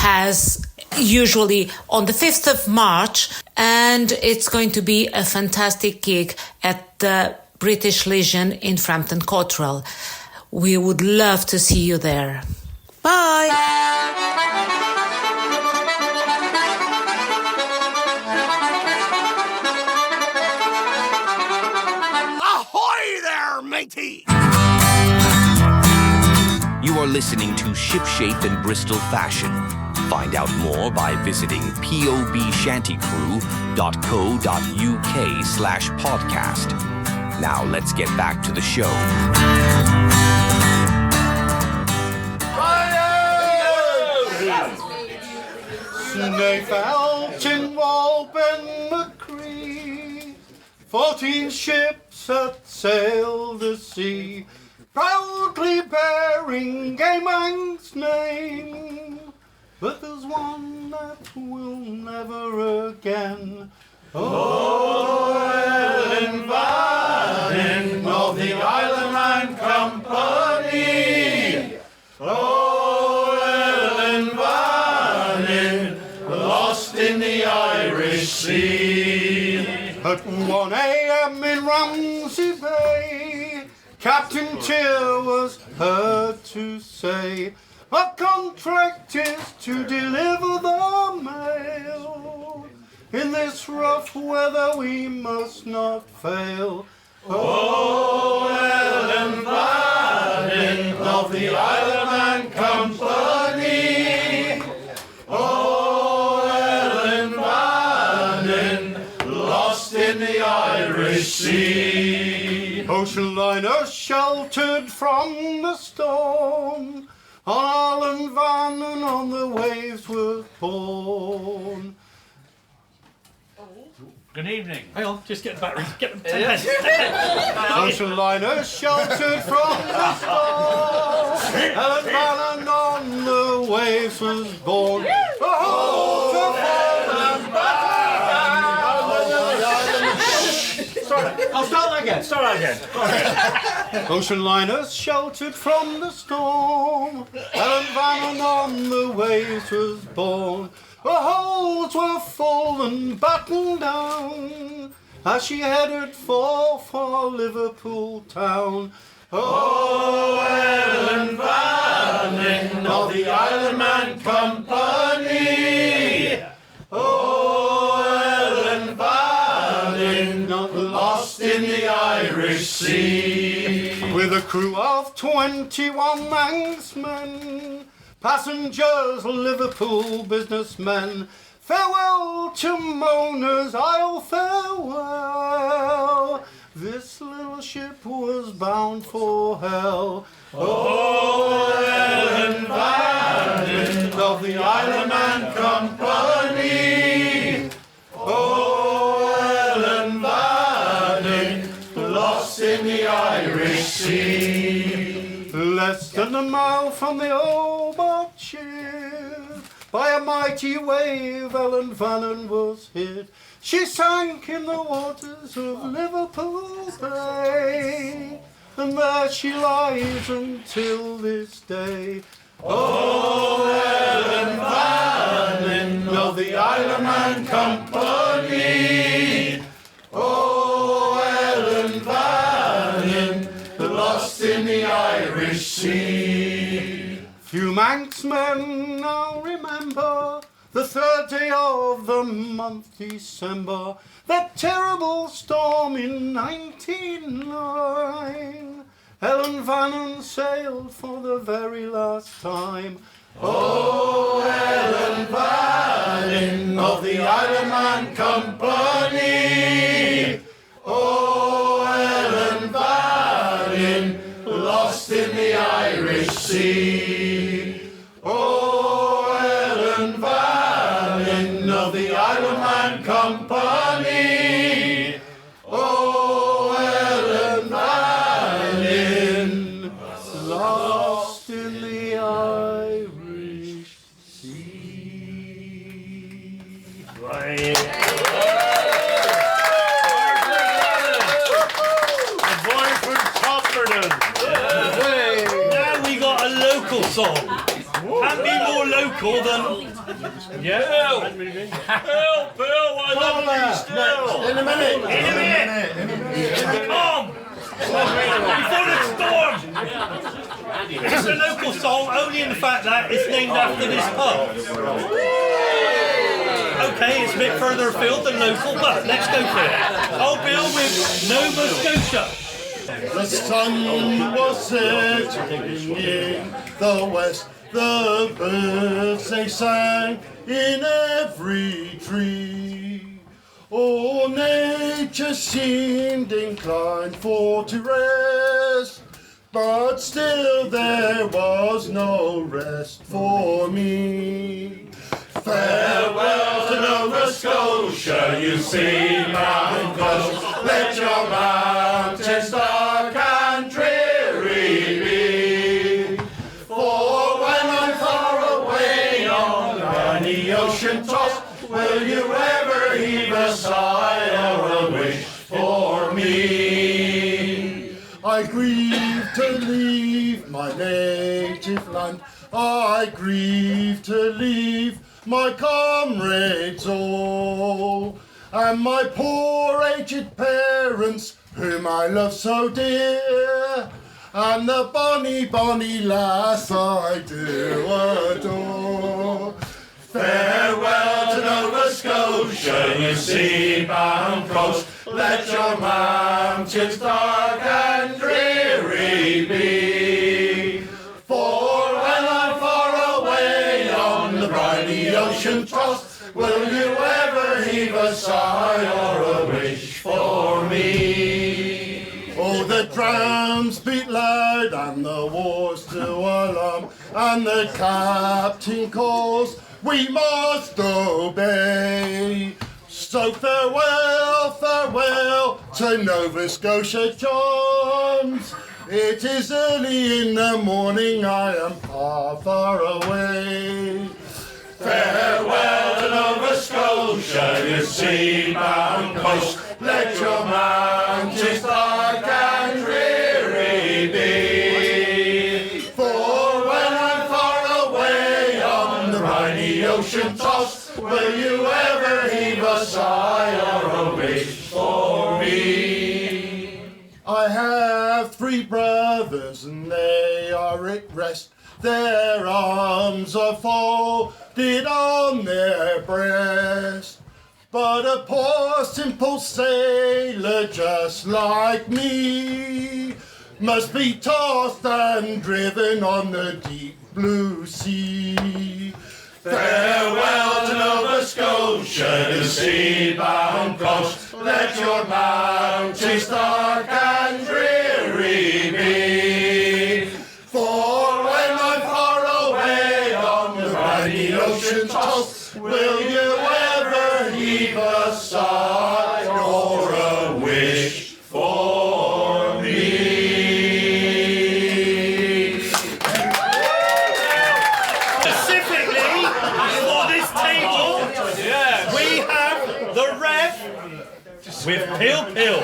as usually on the 5th of March, and it's going to be a fantastic gig at the British Legion in Frampton Cotterell. We would love to see you there. Bye! Ahoy there, matey! You are listening to Shipshape and Bristol Fashion. Find out more by visiting pobshantycrew.co.uk/podcast. Now let's get back to the show. Snape out in Walben McCree, 14 ships that sail the sea, proudly bearing gay man's name. But there's one that will never again. Oh, Ellen Vannin of the Island Man Company. Oh, Ellen Vannin, lost in the Irish Sea. At 1 a.m. in Ramsey Bay, Captain Tier was heard to say, our contract is to deliver the mail. In this rough weather we must not fail. Oh, Ellen Vannin of the Island Man Company. Oh, Ellen Vannin, lost in the Irish Sea. Ocean liner sheltered from the storm, on Ellen Vannin on the waves was born. Good evening. Hang on, just get the batteries. Get them. Ocean liner sheltered from the storm, Ellen Vannin on the waves was born. Oh, to fall and Sorry, I'll start that again. Start that again. Ocean liners sheltered from the storm, Ellen Vannin on the waves was born. The holds were full and battened down, as she headed for Liverpool town. Oh, Ellen Fanning of the Islandman Company. Oh, Ellen Fanning, lost in the Irish Sea. With a crew of 21 manxmen, passengers, Liverpool businessmen. Farewell to Mona's Isle, farewell. This little ship was bound for hell. Oh, Ellen Fanning of the Islandman Company. Oh, Ellen Fanning, lost in the Irish Sea. Less than a mile from the Hobart ship, by a mighty wave Ellen Fanning was hit. She sank in the waters of Liverpool Bay, and there she lies until this day. Oh, Ellen Fanning of the Islandman Company. Oh, Ellen Fanning, lost in the Irish Sea. Few Manxmen now remember the third day of the month December, that terrible storm in 1909. Ellen Fanning sailed for the very last time. Oh, Ellen Fanning of the Islandman Company. Oh, Ellen Fanning, lost in the Irish Sea. Oh, Ellen Fanning of the Islandman Company. Oh, Ellen Fanning, lost in the Irish Sea. Now we got a local song. Can't be more local than. Yeah. Bill, why don't you still? In a minute. Come! Before the storm! It's a local song only in the fact that it's named after this pub. Okay, it's a bit further afield than local, but let's go for it. Old Bill with Nova Scotia. The sun was setting in the west. The birds they sang in every tree. Oh, nature seemed inclined for to rest, but still there was no rest for me. Farewell to Nova Scotia, you sea bound coast. Let your mountains dark and dreary be. For when I'm far away on the ocean tossed, will you ever heave a sigh or a wish for me? I grieve to leave my native land. I grieve to leave my comrades all, and my poor aged parents, whom I love so dear, and the bonny, bonny lass I do adore. Farewell to Nova Scotia, you sea-bound coast. Let your mountains dark and dreary be. For when I'm far away on the briny ocean tossed, will you ever heave a sigh or a wish for me? Oh, the drums beat loud and the war's to alarm, and the captain calls, we must obey. So farewell, farewell to Nova Scotia, Johns. It is early in the morning, I am far, far away. Farewell to Nova Scotia, you sea-bound coast. Let your mountains dark and dreary be. For when I'm far away on the briny ocean tossed, will you ever heave a sigh or a wish for me. I have 3 brothers and they are at rest. Their arms are folded on their breast. But a poor simple sailor just like me must be tossed and driven on the deep blue sea. Farewell to Nova Scotia, the sea-bound coast. Let your mountains dark and dreary be. For when I'm far away on the mighty ocean's toss, will you ever heave a sigh or a wish for me? Specifically for this table, we have the Rev with Pill Pill.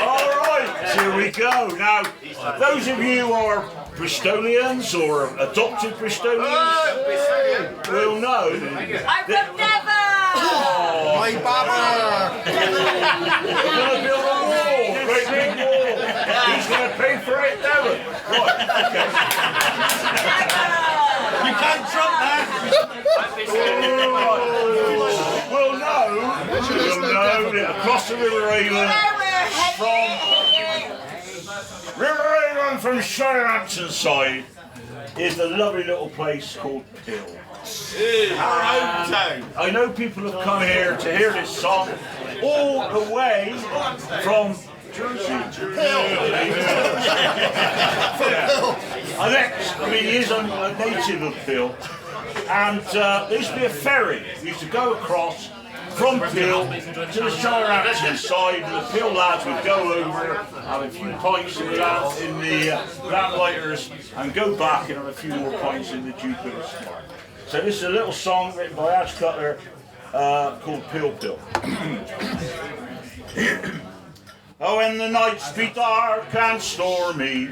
All right, here we go. Now, those of you who are Bristolians or adopted Bristolians will know. I'm from Devon! My baba! We're going to build a wall, great big wall. Who's going to pay for it? Devon. Right, okay. You can't trump that! We'll know that across the River Avon from Shirehampton side is a lovely little place called Pill. Our own town. I know people have come here to hear this song all the way from Jersey. He is a native of Pill, and there used to be a ferry. We used to go across from Pill to the Shirehampton side, and the Pill lads would go over, have a few pints in the lamp-lighters, and go back and have a few more pints in the Jupiter. So this is a little song written by Ash Cutler called Pill Pill. Oh, when the nights be dark and stormy,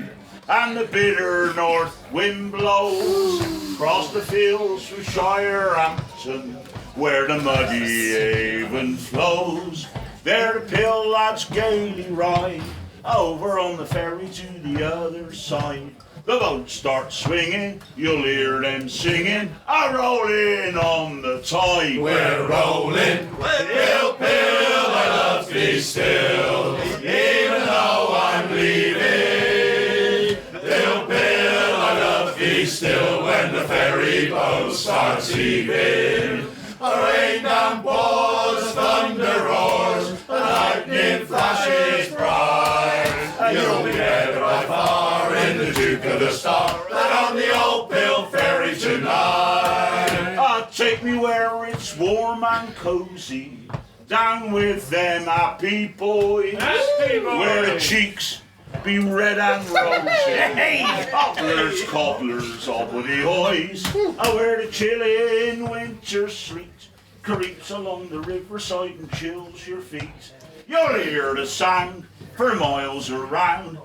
and the bitter north wind blows across the fields through Shirehampton, where the muddy Avon flows, there the Pill lads gaily ride over on the ferry to the other side. The boat starts swinging, you'll hear them singing, a-rolling on the tide. We're rolling, Pill, Pill, I love thee still, even though I'm leaving. Pill, Pill, I love thee still, when the ferry boat starts heaving. Rain down pours, thunder roars, the lightning flashes bright. You'll be there by far in the Duke of the Star, and on the old Pill ferry tonight. Take me where it's warm and cozy, down with them happy boys, where the cheeks be red and rosy. Hey, cobblers, cobblers, hobbity hoys, where the Chilli in winter sleet creeps along the riverside and chills your feet. You'll hear the sound for miles around,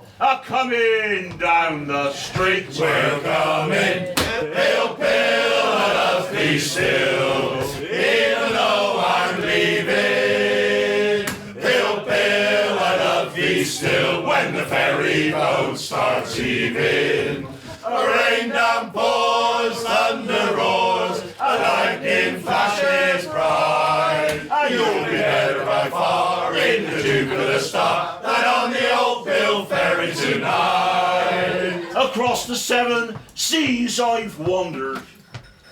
coming down the street. We're coming, Pill, Pill, I love thee still, even though I'm leaving. Pill, Pill, I love thee still, when the ferry boat starts heaving. Rain down pours, thunder roars, lightning flashes bright. You'll be better by far in the Duke of the Star than on the old Pill ferry tonight. Across the 7 seas I've wandered,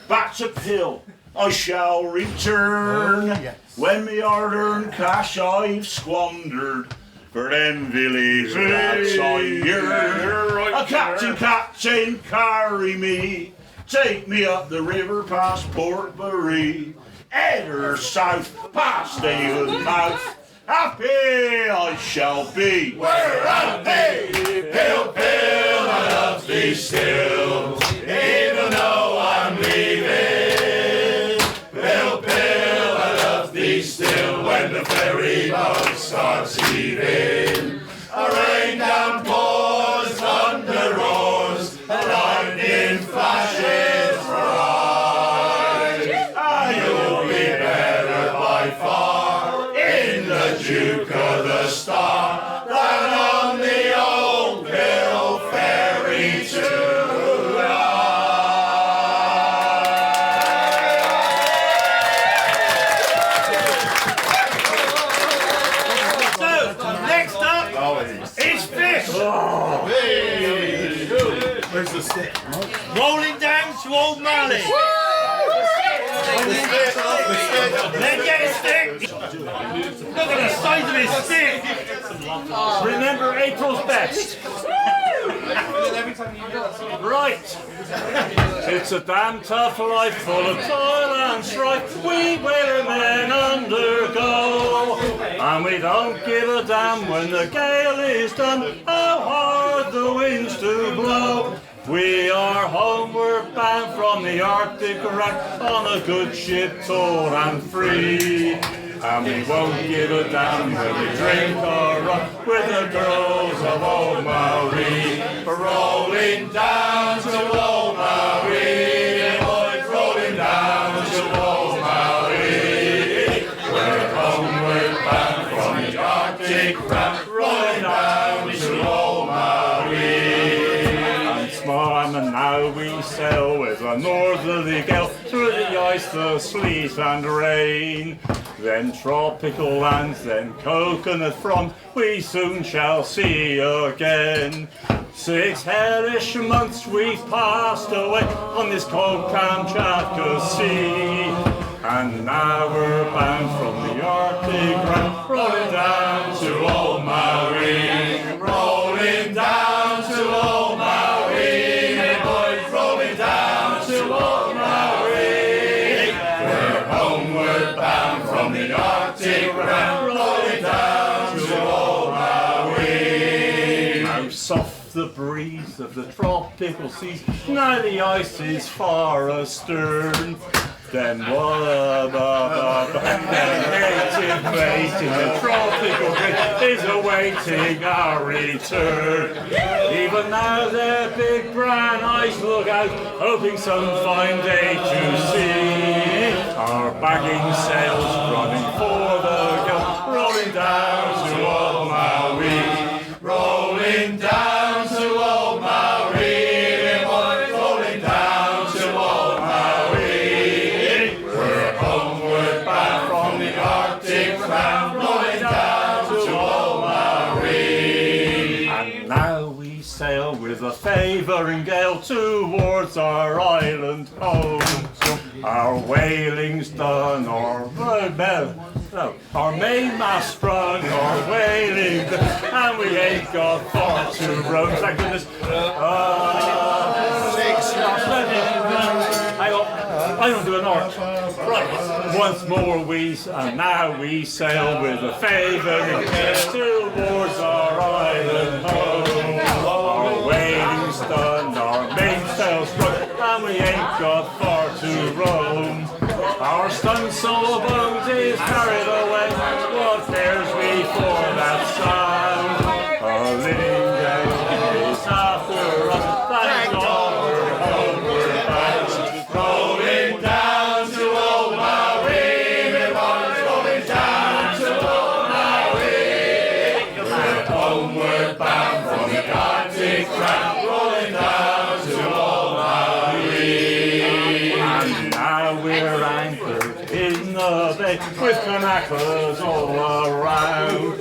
back to Pill I shall return, when me hard-earned cash I've squandered for them village lads I yearn. Captain, Captain, carry me, take me up the river past Port Bury, header south past Avon mouth. Happy I shall be. We're happy, Pill, Pill, I love thee still, even though I'm leaving. Pill, Pill, I love thee still, when the ferry boat starts heaving. Rain down pours, thunder roars, lightning flashes bright. You'll be It's fish! Where's the stick? Rolling down to Old Mally. Then get a stick. Look at the size of his stick. Remember April's best. Right. It's a damn tough life full of toil and strife we whalermen undergo. And we don't give a damn when the gale is done, how hard the winds do blow. We are homeward bound from the Arctic rack on a good ship, tall and free. And we won't give a damn when we drink our rum with the girls of Old Marie. Rolling down to Old Marie, boys, rolling down to Old Marie. We're homeward bound from the Arctic rack, rolling down to Old Marie. And now we sail with a northerly gale through the ice, the sleet and rain. Then tropical lands, then coconut fronds, we soon shall see again. 6 hellish months we've passed away on this cold Kamchatka sea. And now we're bound from the Arctic rack, rolling down to Old Marie. Rolling down to Old Marie. Rolling down to Old Marie. Now soft the breeze of the tropical seas, now the ice is far astern. Then what about the native mate in the tropical breeze is awaiting our return. Even now their big brown eyes look out, hoping some fine day to see. Our bagging sails running for the gale, rolling down to Old Marie. Rolling down to Old Marie, boys, rolling down to Old Marie. We're homeward bound from the Arctic round, rolling down to Old Marie. And now we sail with a favouring gale towards our island home. Our whaling's done, our mainmast sprung, our whaling, and we ain't got far to roam. Thank goodness. I don't do an arch. Right. Once more now we sail with a favouring gale towards our island home. Our whaling's done, our mainsail's sprung, and we ain't got far to roam. Our stunsail boat is carried away, what fares we for that sound? Our living day is after us, thank God we're homeward bound. Rolling down to Old Marie, my boys, rolling down to Old Marie. We're homeward bound from the Arctic round, rolling down to Old Marie. And now we're anchored in the bay with Kanakas all around.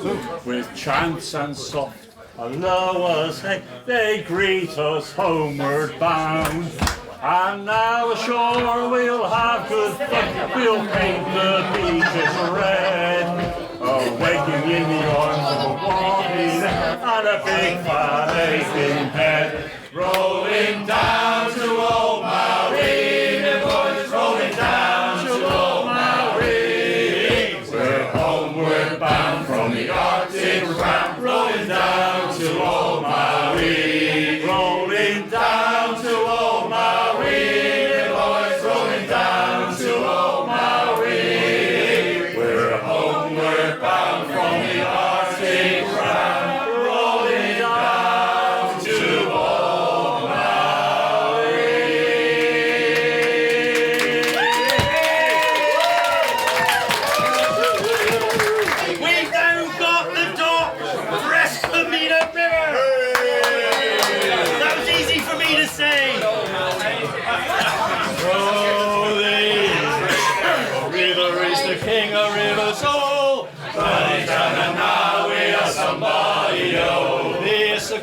With chants and soft alowas, hey, they greet us homeward bound. And now ashore we'll have good fun, we'll paint the beaches red. Waking in the arms of a walking and a big fat aching head. Rolling down to Old Marie, the boys, rolling down to Old Marie. We're homeward bound from the Arctic round, rolling down to Old Marie. Rolling down to Old Marie, the boys, rolling down to Old Marie. We're homeward bound from the Arctic round, rolling down to Old Marie.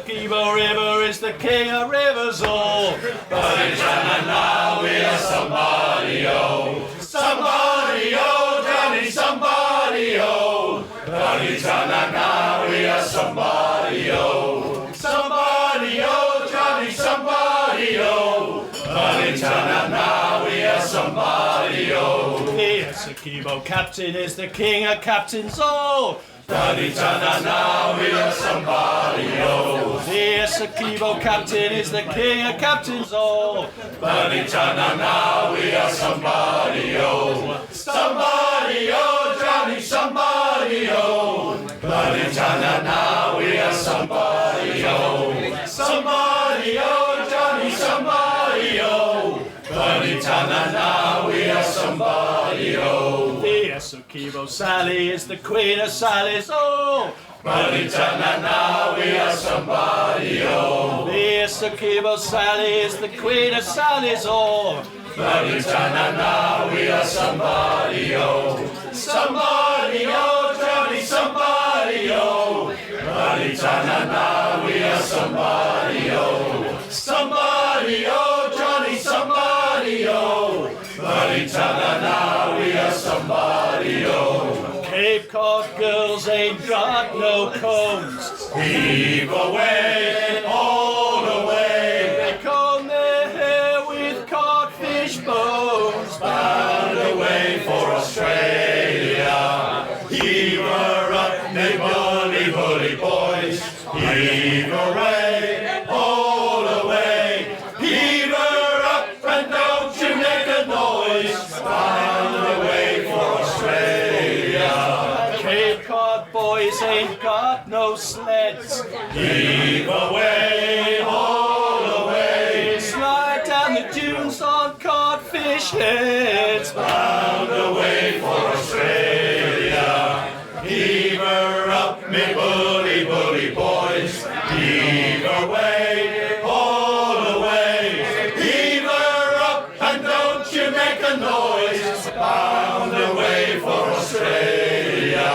Essequibo River is the king of rivers all. But in Tanana we are somebody, oh. Somebody, oh, Johnny, somebody, oh. But in Tanana we are somebody, oh. Somebody, oh, Johnny, somebody, oh. But in Tanana we are somebody, oh. The Essequibo captain is the king of captains all. But in Tanana we are somebody, oh. The Essequibo captain is the king of captains all. But in Tanana we are somebody, oh. Somebody, oh, Johnny, somebody, oh. But in Tanana we are somebody, oh. Somebody, oh, Johnny, somebody, oh. But in Tanana we are somebody, oh. The Essequibo Sally is the queen of Sallies, oh. But in Tanana we are somebody, oh. The Essequibo Sally is the queen of Sallies, oh. But in Tanana we are somebody, oh. Somebody, oh, Johnny, somebody, oh. But in Tanana we are somebody, oh. Somebody, oh, Johnny, somebody, oh. But in Tanana we are somebody, oh. Cape Cod girls ain't got no combs. Heave away, all away. They comb their hair with codfish bones. Bound away for Australia. Heave her up, they bully, bully boys. Heave away, all away. Heave her up and don't you make a noise. Bound away for Australia. Cape Cod boys ain't got no sleds. Heave away, all away. Slide down the dunes on codfish heads. Bound away for Australia. Heave her up, me bully, bully boys. Heave away, all away. Heave her up and don't you make a noise. Bound away for Australia.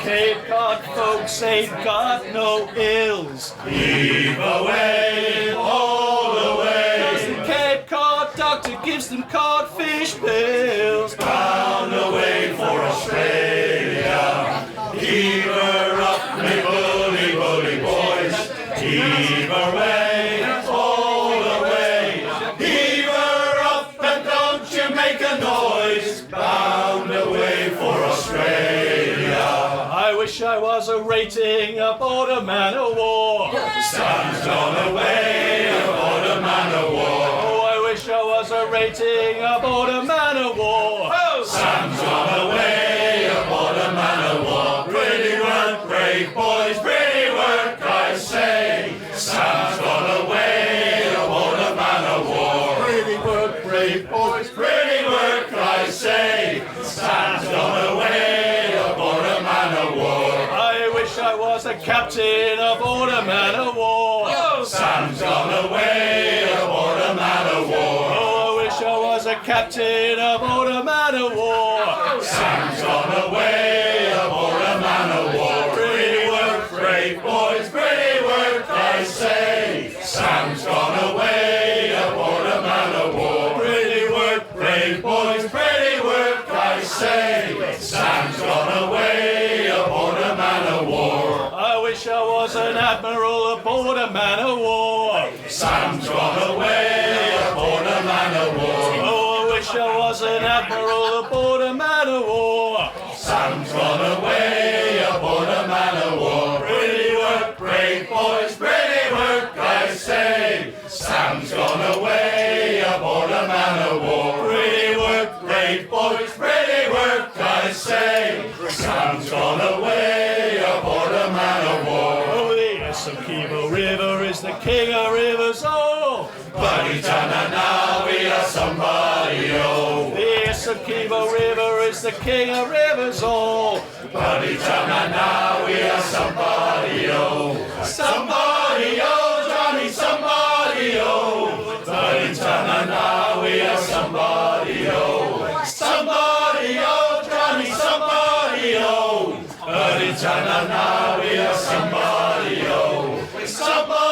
Cape Cod folks ain't got no ills. Heave away, all away. 'Cause the Cape Cod doctor gives them codfish pills. Bound away for Australia. Heave her up, me bully, bully boys. Heave away, all away. Heave her up and don't you make a noise. Bound away for Australia. I wish I was a rating aboard a man of war. Sam's gone away aboard a man of war. Oh, I wish I was a rating aboard a man of war. Sam's gone away aboard a man of war. Pretty work, brave boys, pretty work, I say. Sam's gone away aboard a man of war. Pretty work, brave boys, pretty work, I say. Sam's gone away aboard a man of war. I wish I was a captain aboard a man of war. Sam's gone away aboard a man of war. Oh, I wish I was a captain aboard a man of war. Sam's gone away aboard a man of war. Pretty work, brave boys, pretty work, I say. Sam's gone away aboard a man of war. Pretty work, brave boys, pretty work, I say. Sam's gone away aboard a man of war. I wish I was an admiral aboard a man of war. Sam's gone away aboard a man of war. Oh, I wish I was an admiral aboard a man of war. Sam's gone away aboard a man of war. Pretty work, brave boys, pretty work, I say. Sam's gone away aboard a man of war. Pretty work, brave boys, pretty work, I say. Sam's gone away aboard a man of war. Oh, the Essequibo River is the king of rivers, oh. But in Tanana we are somebody, oh. The Essequibo River is the king of rivers, oh. But in Tanana we are somebody, oh. Somebody, oh, Johnny, somebody, oh. But in Tanana we are somebody, oh. Somebody, oh, Johnny, somebody, oh. But in Tanana we are somebody, oh. Somebody.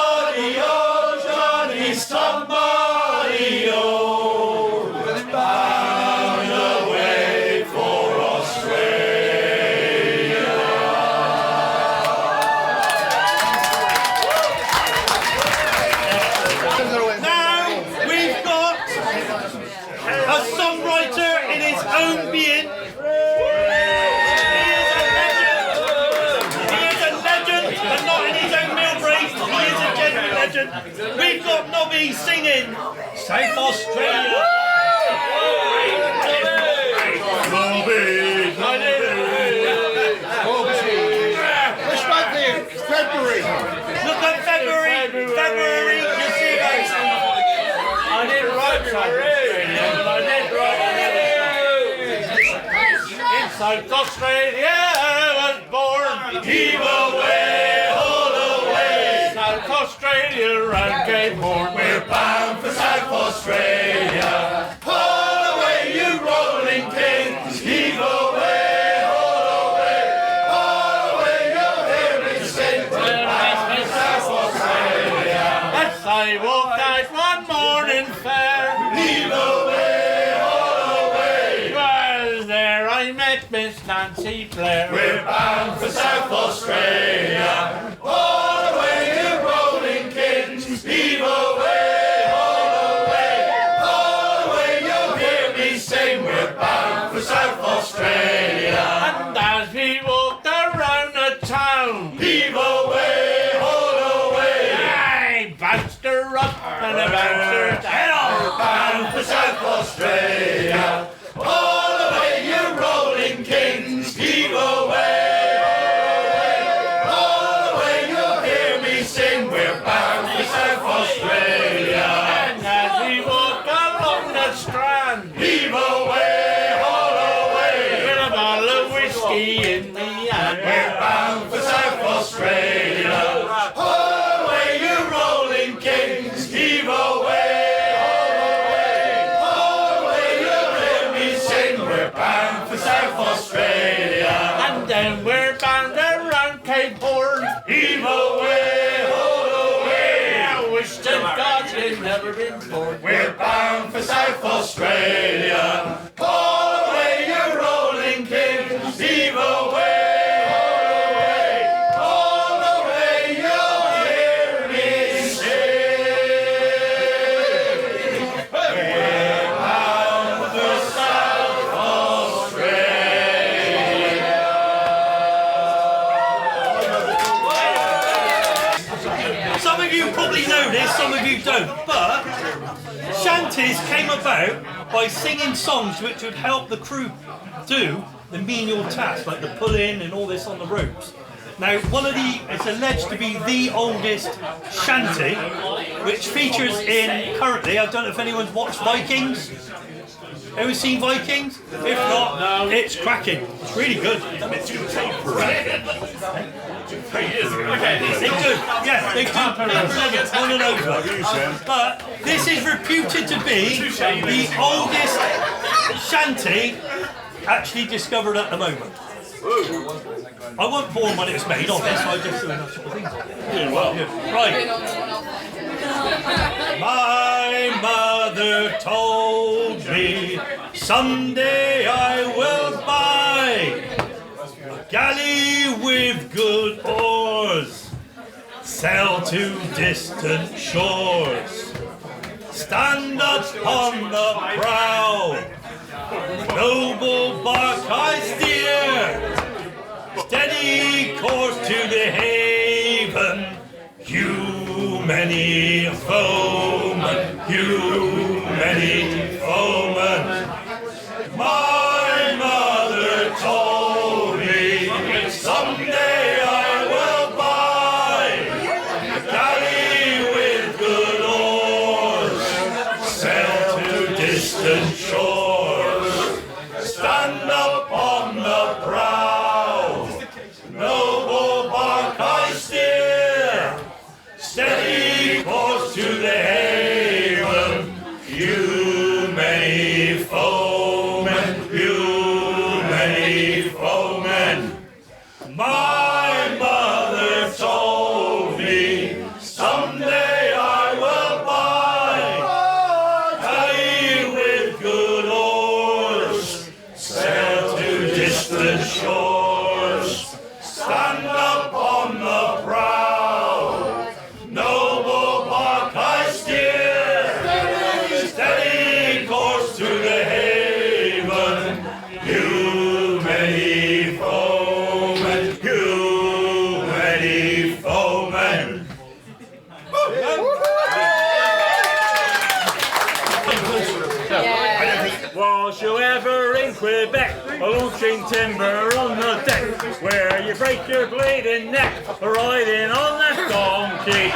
a songwriter in his own being. He is a legend, but not in his own mill race. He is a genuine legend. We've got Nobby singing South Australia. Which month is it? February. Look at February, you see guys. I didn't write Australia, but I did write in South Australia I was born. Heave away, haul away. South Australia round Cape Horn. We're bound for South Australia. Haul away, you rolling kings. Heave away, haul away. Haul away, you'll hear me sing. We're bound for South Australia. As I walked out one morning fair, Heave away, haul away. was there I met Miss Nancy Blair. We're bound for South Australia. Haul away, you rolling kings. Heave away, haul away. Haul away, you'll hear me sing. We're bound for South Australia. And as we walked around the town, Heave away, haul away. I bounced her up and I bounced her down. Bound for South Australia. Haul away, you rolling kings. Heave away, haul away. You'll hear me sing. We're bound for South Australia. And as we walked along the strand, Heave away, haul away. with a bottle of whiskey in me hand, We're bound for South Australia. Haul away, you rolling kings. Heave away, haul away. You'll hear me sing. We're bound for South Australia. and then we're bound around Cape Horn. Heave away, haul away. I wish to God you'd never been born. We're bound for South Australia. Haul away, you rolling kings. Heave away, haul away. You'll hear me sing. We're bound for South Australia. Some of you probably know this, some of you don't, but shanties came about by singing songs which would help the crew do the menial tasks, like the pulling and all this on the ropes. Now, it's alleged to be the oldest shanty, which features in, currently, I don't know if anyone's watched Vikings. Ever seen Vikings? If not, it's cracking. It's really good. They do. Yeah, they do. One and over. But this is reputed to be the oldest shanty actually discovered at the moment. I wasn't born when it was made, obviously. I just doing that sort of things. Doing well. Right. My mother told me someday I will buy a galley with good oars, sail to distant shores, stand up on the prow, noble bark I steer, steady course to the haven. You many foemen, my mother told me someday I will buy a galley with good oars, sail to distant shores, stand up on the prow, noble bark I steer, steady course to the haven. You many foemen, my mother told me someday I will buy a galley with good oars, sail to distant shores, stand up on the prow, noble bark I steer. Quebec, launching timber on the deck, where you break your bleeding neck, riding on that donkey. Hey,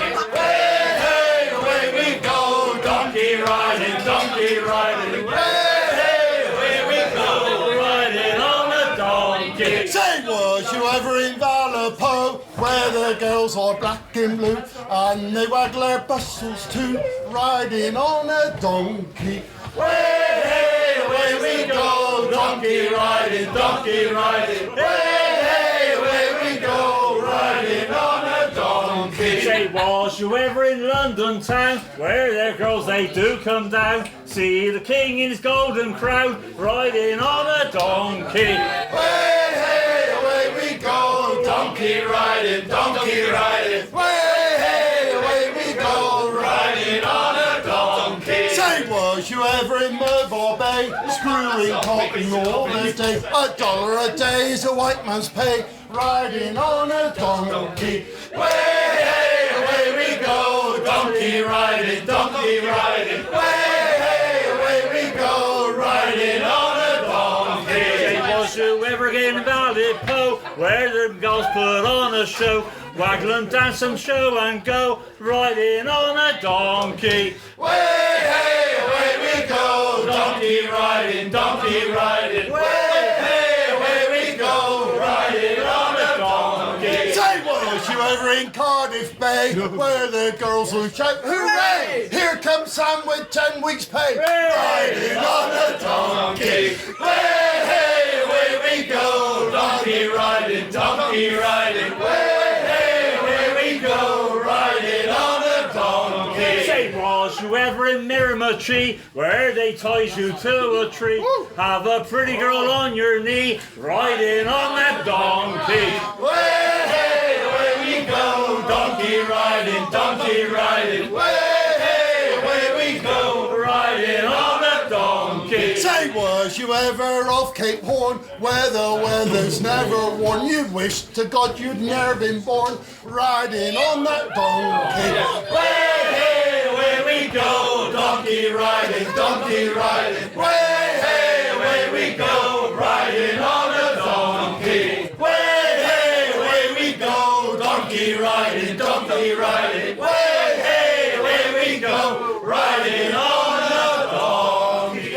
hey, away we go, donkey riding, donkey riding. Hey, hey, away we go, riding on the donkey. Say, was you ever in Vallepo, where the girls are black and blue, and they waggle their bustles too, riding on a donkey? Way, hey, away we go, donkey riding, donkey riding. Way, hey, away we go, riding on a donkey. Say, was you ever in London town, where their girls they do come down, see the king in his golden crown, riding on a donkey. Way, hey, away we go, donkey riding, donkey riding. Way, hey, away we go, riding on a donkey. Say, was you ever in Merville Bay, screwing cotton all the day? $1 a day is a white man's pay, riding on a donkey. Way, hey, away we go, donkey riding, donkey riding. Way, hey, away we go, riding on a donkey. Say, was you ever in Vallepo, where the girls put on a show, waggle and dance and show and go, riding on a donkey. Way, hey, away we go, donkey riding, donkey riding. Way, hey, away we go, riding on a donkey. Say, was you ever in Cardiff Bay, where the girls will shout, hooray! Here comes Sam with 10 weeks' pay, riding on a donkey. Way, hey, away we go, donkey riding, donkey riding. Way, hey, away we go, riding on a donkey. Say, was you ever in Miramichi, where they ties you to a tree, have a pretty girl on your knee, riding on that donkey. Way, hey, away we go, donkey riding, donkey riding. Way, hey, away we go, riding on a donkey. Say, was you ever off Cape Horn, where the weather's never warm? You'd wish to God you'd never been born, riding on that donkey. Way, hey, away we go, donkey riding, donkey riding. Way, hey, away we go, riding on a donkey. Way, hey, away we go, donkey riding, donkey riding. Way, hey, away we go, riding on a donkey.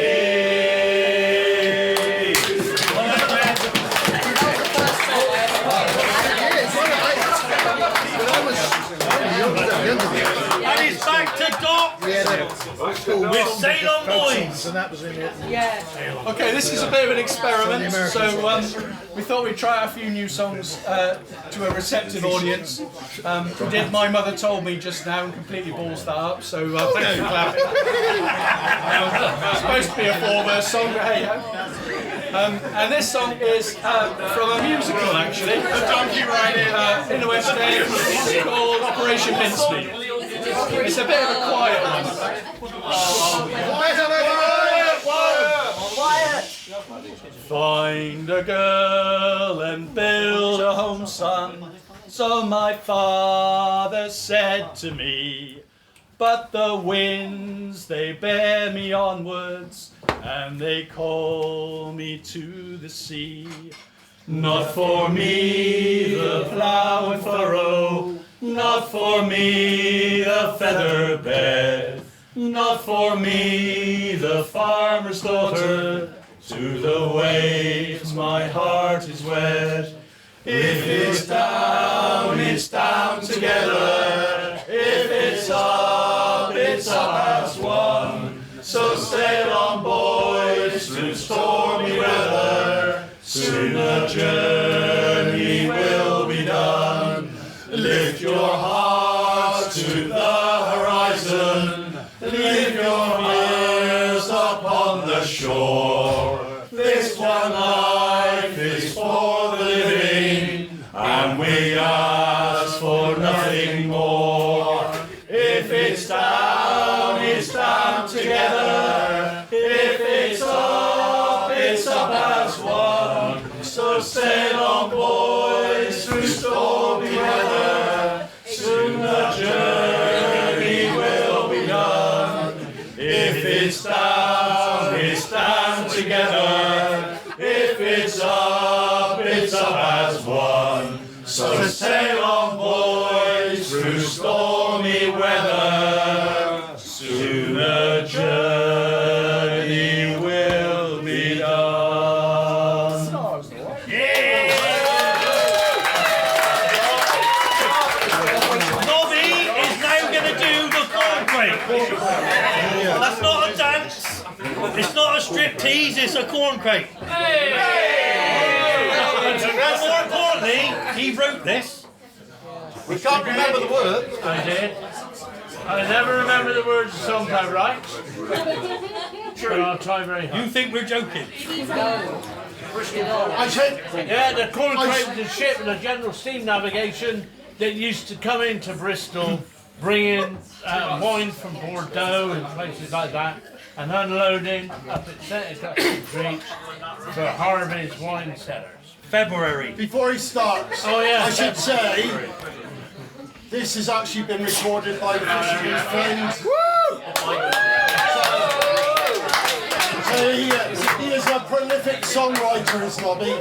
And he's back to Doc with Ceylon Boys. Okay, this is a bit of an experiment, so we thought we'd try out a few new songs to a receptive audience. We did My Mother Told Me just now and completely balls that up, so thanks for clapping. It's supposed to be a 4-verse song, but hey ho. And this song is from a musical actually, in the West End. It's called Operation Mincemeat. It's a bit of a quiet one. Quiet! Find a girl and build a home, son. So my father said to me. But the winds, they bear me onwards, and they call me to the sea. Not for me the plough and furrow, not for me the feather bed, not for me the farmer's daughter, to the waves my heart is wed. If it's down together, if it's up as one. So sail on, boys, through stormy weather, soon the journey will be done. Lift your hearts to the horizon, leave your ears upon the shore. This one life is for the living, and we ask for nothing more. If it's down together. If it's up as one. So sail on, boys, through stormy weather. Soon the journey will be done. If it's down together. through stormy weather, soon a journey will be done. Nobby is now going to do the corn crate. That's not a dance. It's not a striptease, it's a corn crate. And more importantly, he wrote this. We can't remember the words. I did. I never remember the words of songs I write. But I'll try very hard. You think we're joking? I said... Yeah, the corn crate was a ship with a general steam navigation that used to come into Bristol, bringing wine from Bordeaux and places like that, and unloading up at St. Augustine's Beach for Harvey's wine cellars. February. Before he starts, Oh, yeah. I should say, this has actually been recorded by the Fisherman's Friends. So he is a prolific songwriter, is Nobby.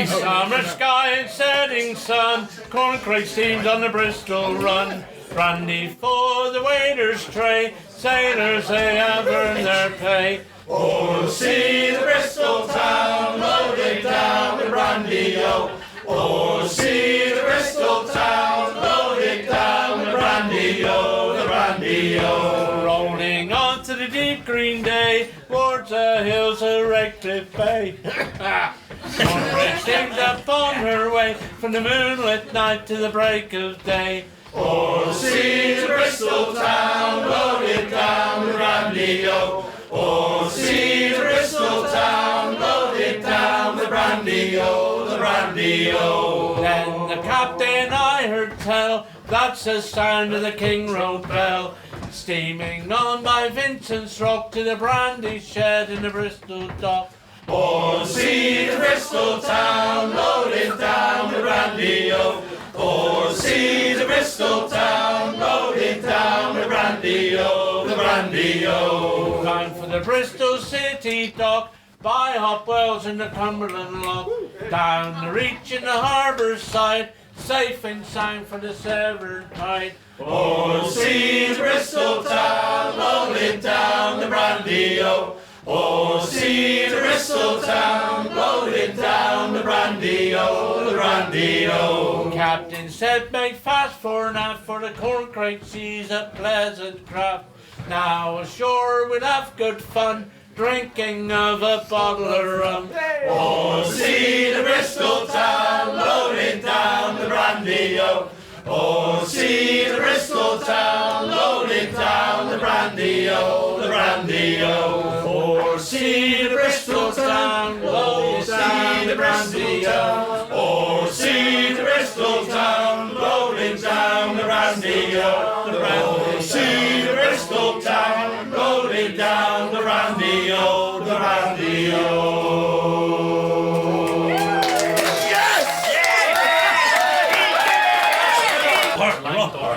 Summer sky and setting sun, corn crate steams on the Bristol run. Brandy for the waiter's tray, sailors they have earned their pay. Oh, see the Bristol town loading down the brandy-o. Oh, see the Bristol town loading down the brandy-o, the brandy-o. Rolling on to the deep green day, towards the hills of Redcliffe Bay. Corn crate steams up on her way, from the moonlit night to the break of day. Oh, see the Bristol town loading down the brandy-o. Oh, see the Bristol town loading down the brandy-o, the brandy-o. Then the captain I heard tell, that's the sound of the King Road bell. Steaming on by Vincent's Rock to the brandy shed in the Bristol dock. Oh, see the Bristol town loading down the brandy-o. Oh, see the Bristol town loading down the brandy-o, the brandy-o. Time for the Bristol City dock, by Hopwells in the Cumberland Lock. Down the reach in the harbour side, safe and sound for the Severn tide. Oh, see the Bristol town loading down the brandy-o. Oh, see the Bristol town loading down the brandy-o, the brandy-o. Captain said make fast for now, for the corn crate sees a pleasant craft. Now ashore we'll have good fun, drinking of a bottle of rum. Oh, see the Bristol town loading down the brandy-o. Oh, see the Bristol town loading down the brandy-o, the brandy-o. Oh, see the Bristol town loading down the brandy-o. Oh, see the Bristol town loading down the brandy-o, the brandy-o. Oh, see the Bristol town loading down the brandy-o, the brandy-o.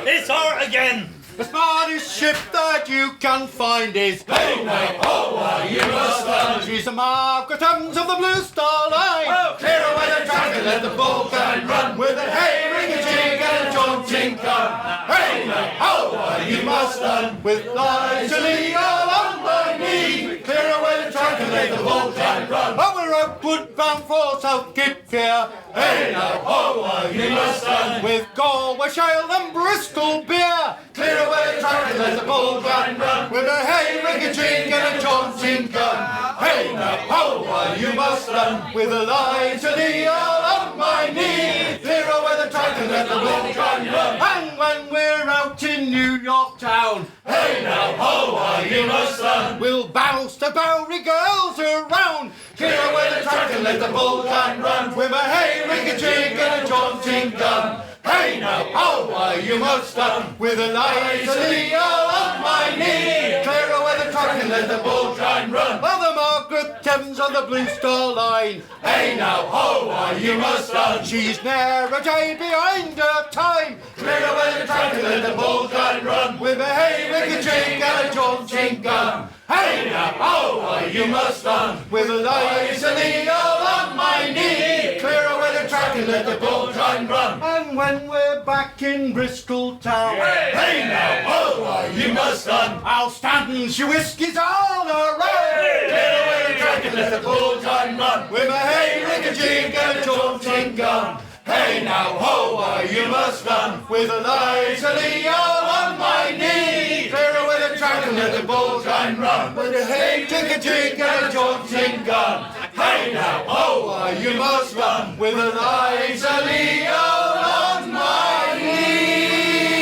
It's art again. The smartest ship that you can find is Hey, now, oh, you must run. She's the Margaret Evans of the Blue Star Line. Oh, clear away the track and let the boat and run with a hey, ring a jig and a jaunting gun. Hey, now, oh, you must run With lies to lead all on my knee. Clear away the track and let the boat and run. Oh, we're outward bound for South Kitfair. Hey, now, oh, you must run With Galway Shale and Bristol beer. clear away the track and let the boat and run With a hey, ring a jig and a jaunting gun. Hey, now, oh, you must run With a lie to the all on my knee. Clear away the track and let the boat and run. And when we're out in New York town, Hey, now, oh, you must run we'll bounce the Bowery girls around. clear away the track and let the boat and run With a hey, ring a jig and a jaunting gun. Hey, now, oh, you must run with a lie to the all on my knee. Clear away the track and let the boat and run. Well, the Margaret Evans on the Blue Star Line. Hey, now, oh, you must run She's ne'er a day behind her time. clear away the track and let the boat and run With a hey, ring a jig and a jaunting gun. Hey, now, oh, you must run with a lie to the all on my knee. Clear away the track track and let the bull try and run. And when we're back in Bristol town, hey now, oh, you must run. I'll stand and shoot whiskies all around. Clear away the track and let the bull try and run. With my hey, rig-a-jig and a jaunting gun. Hey now, ho, you must run. With a leisurely all on my knee. Clear away the track and let the bull try and run. With a hey, rig-a-jig and a jaunting gun. Hey now, ho, you must run. With a leisurely all on my knee.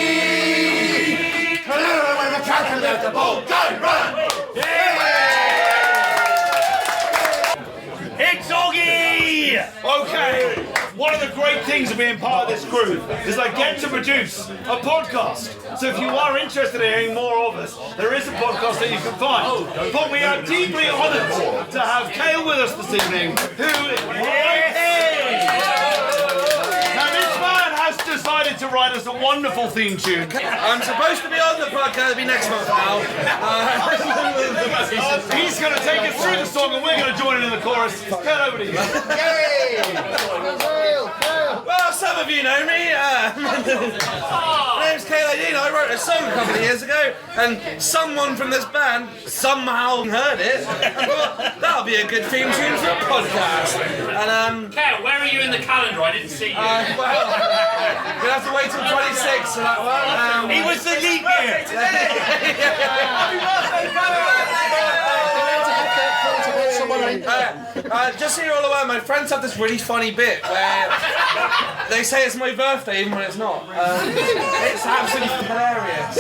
Clear away the track and let the bull try and run. It's Oggy! Okay, one of the great things of being part of this group is I get to produce a podcast. So if you are interested in hearing more of us, there is a podcast that you can find. But we are deeply honoured to have Kale with us this evening, Now this man has decided to write us a wonderful theme tune. I'm supposed to be on the podcast, it'll be next month now. He's going to take us through the song and we're going to join in the chorus. Kale, over to you. Well, some of you know me. My name's Kale. I wrote a song a couple of years ago, and someone from this band somehow heard it and thought that'll be a good theme tune for a podcast. And Kale, where are you in the calendar? I didn't see you. Well, you'll have to wait till 26 for that one. He was the lead year. Just so you're all aware, my friends have this really funny bit where they say it's my birthday even when it's not. It's absolutely hilarious.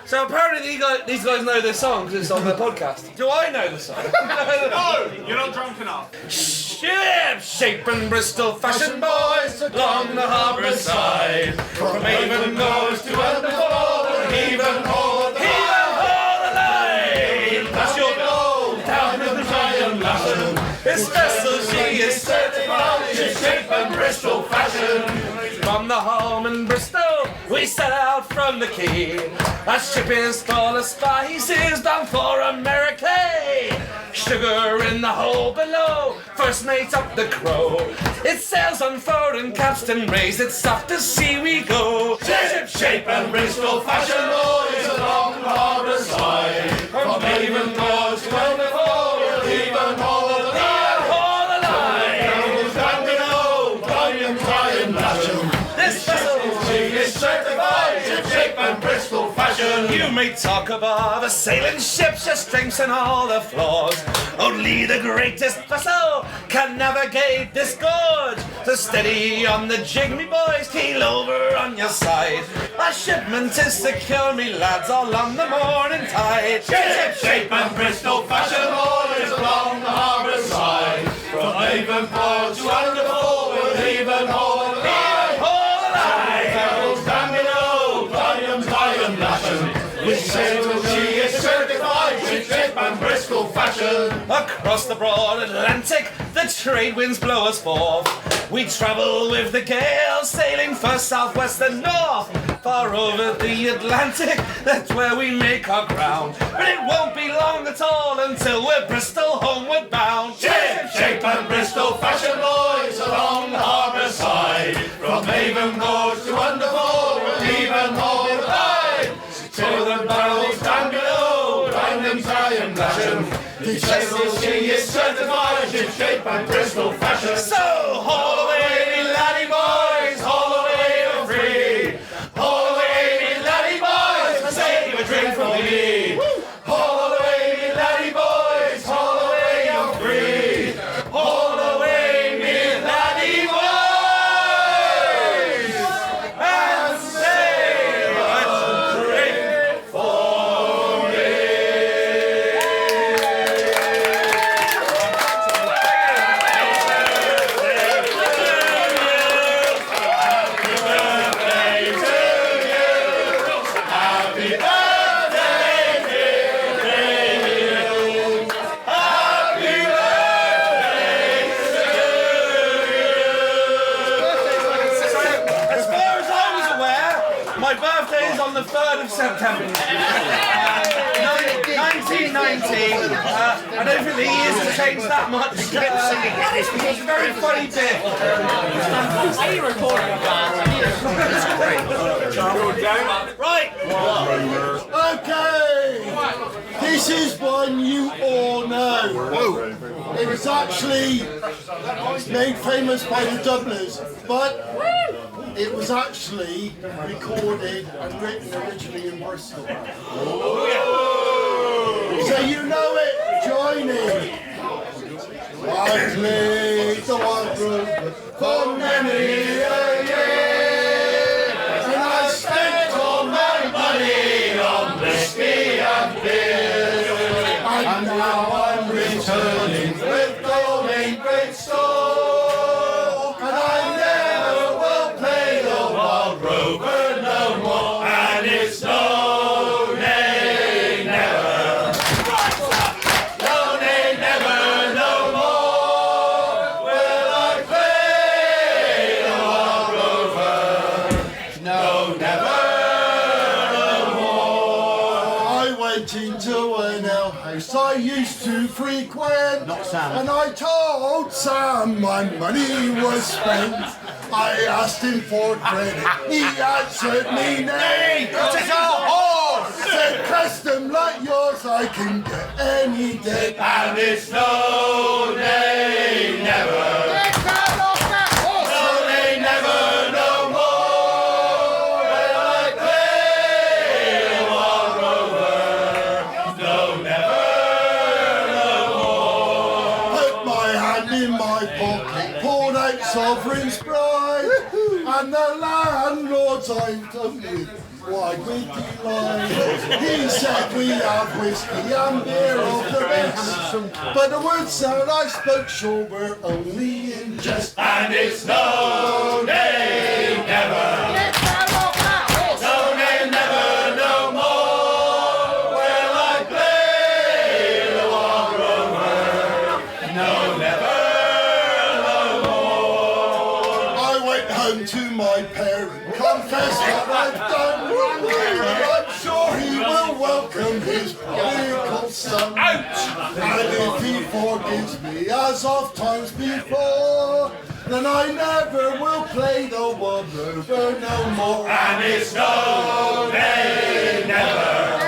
So apparently these guys know this song because it's on their podcast. Do I know the song? No, you're not drunk enough. Shipshape and Bristol fashion boys along the harbour side. From Avon Goes to Underfall, even all the line. That's your goal, down with the Giant Lassen. This vessel, she is certified Shipshape and Bristol fashion. From the home in Bristol, we set out from the quay. Our ship is full of spices bound for America. Sugar in the hole below, first mate up the crow. It sails on forward and capstan raised, it's off to sea we go. Shipshape and Bristol fashion boys along the harbour side. From Avon Goes to Underfall, we'll even all the this vessel, she is certified Shipshape and Bristol fashion. You may talk about a sailing ship's your strengths and all the flaws. Only the greatest vessel can navigate this gorge. So steady on the jig, me boys, keel over on your side. Our shipment is secure, me lads, all on the morning tide. Shipshape and Bristol fashion boys along the harbour side. From Avonport to Underfall, we'll even all the line. With sail she is certified Shipshape and Bristol fashion. Across the broad Atlantic, the trade winds blow us forth. We travel with the gale, sailing first southwest and north. Far over the Atlantic, that's where we make our ground. But it won't be long at all until we're Bristol homeward bound. Shipshape and Bristol fashion boys along the harbour side. From Avon Goes to Underfall, we'll even all the line. Till the barrels down below, grind them dry and blashing. Each vessel she is certified Shipshape and Bristol fashion. So haul away, me laddie boys, haul away you're free. Haul away, me laddie boys, and save a drink for me. Haul away, me laddie boys, haul away you're free. Haul away, me laddie boys, and save a drink for me. My birthday is on the 3rd of September. 1990. I don't think the years have changed that much. It's a very funny bit. Are you recording that? Right. Okay, this is one you all know. It was actually made famous by the Dubliners, but it was actually recorded and written originally in Bristol. So you know it, join in. I played the wardrobe for many a year, and I spent all my money on whiskey and beer. And now I'm returning with going great store, and I never will play the wild rover no more. And it's no nay never, no nay never no more will I play the wild rover. No never no more. I went into an alehouse I used to frequent, and I told Sam my money was spent. I asked him for credit, he answered me nay. It is a horse! Said custom like yours I can get any day. And it's no nay never. No nay never no more will I play the wild rover. No never no more. Put my hand in my pocket, pulled out sovereigns bright, and the landlord's eyed me wide with delight. He said we have whiskey and beer of the best, but the words that I spoke sure were only in jest. And it's no nay never. No nay never no more will I play the wild rover. No never no more. I went home to my parents, confessed what I've done, and I'm sure he will welcome his prodigal son. Ouch! And if he forgives me as of times before, then I never will play the wild rover no more. And it's no nay never.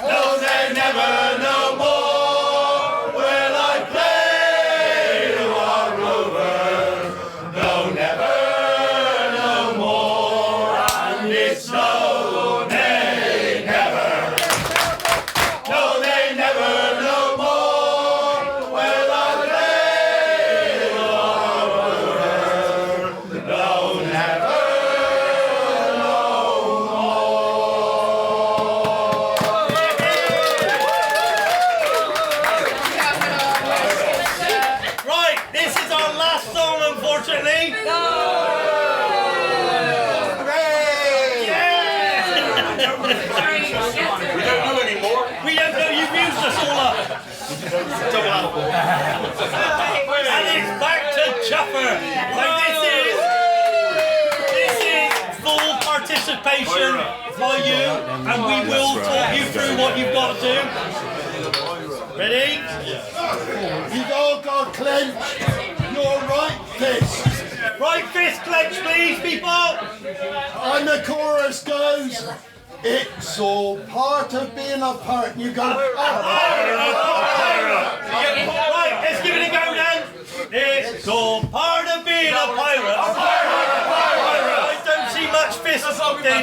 No nay never no more will I play the wild rover. No never no more. And it's no nay never. No nay never no more will I play the wild rover. No never no Right, this is our last song, unfortunately. We don't know anymore. We don't know, you've used us all up. And it's back to Chopper. Like this is full participation by you, and we will talk you through what you've got to do. Ready? You've all got clenched your right fist. Right fist clench, please, people. And the chorus goes, it's all part of being a pirate. You go, Right, let's give it a go then. It's all part of being a pirate. I don't see much fist waving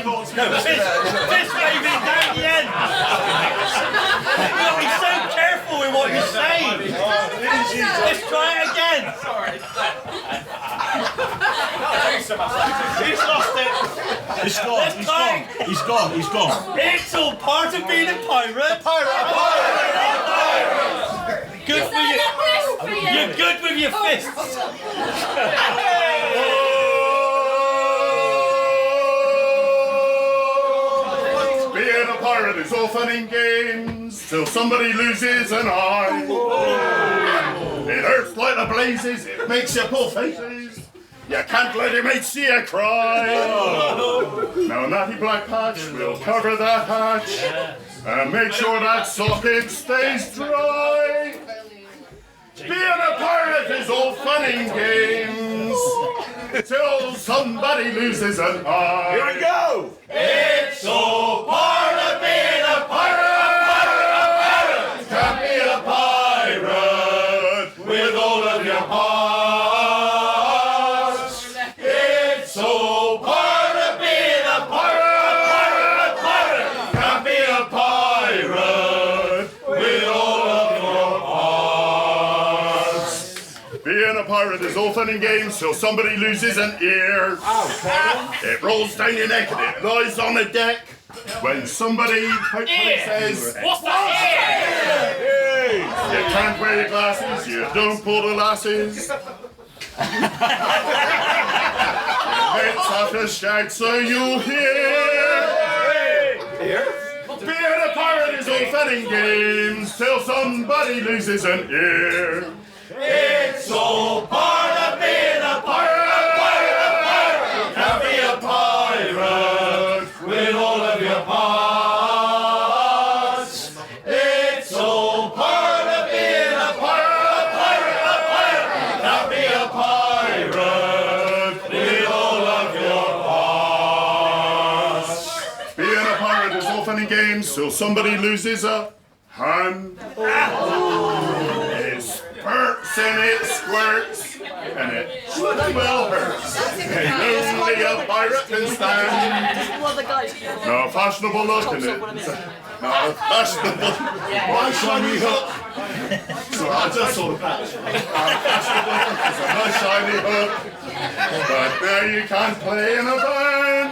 down the end. You've got to be so careful with what you say. Let's try it again. He's lost it. He's gone. He's gone. It's all part of being a pirate. Good for you. You're good with your fists. Being a pirate is all fun and games till somebody loses an eye. It hurts like the blazes, it makes you pull faces. You can't let your mates see you cry. Now Now a natty black patch will cover that hatch and make sure that socket stays dry. Being a pirate is all fun and games till somebody loses an eye. Here we go! It's all part of being a pirate, Can't be a pirate with all of your parts. It's all part of being a pirate, Can't be a pirate with all of your parts. Being a pirate is all fun and games till somebody loses an ear. It rolls down your neck and it lies on the deck when somebody hopefully says, What's that? you can't wear your glasses, you don't pull the lasses. Mates have to shout so you hear. Being a pirate is all fun and games till somebody loses an ear. It's all part of being a pirate, Can't be a pirate with all of your parts. It's all part of being a pirate, Can't be a pirate with all of your parts. Being a pirate is all fun and games till somebody loses a hand. It spurts and it squirts and it well hurts. And only a pirate can stand. No fashionable look in it. No fashionable. One shiny hook. So I just saw the patch. It's a nice shiny hook. But now you can't play in a band.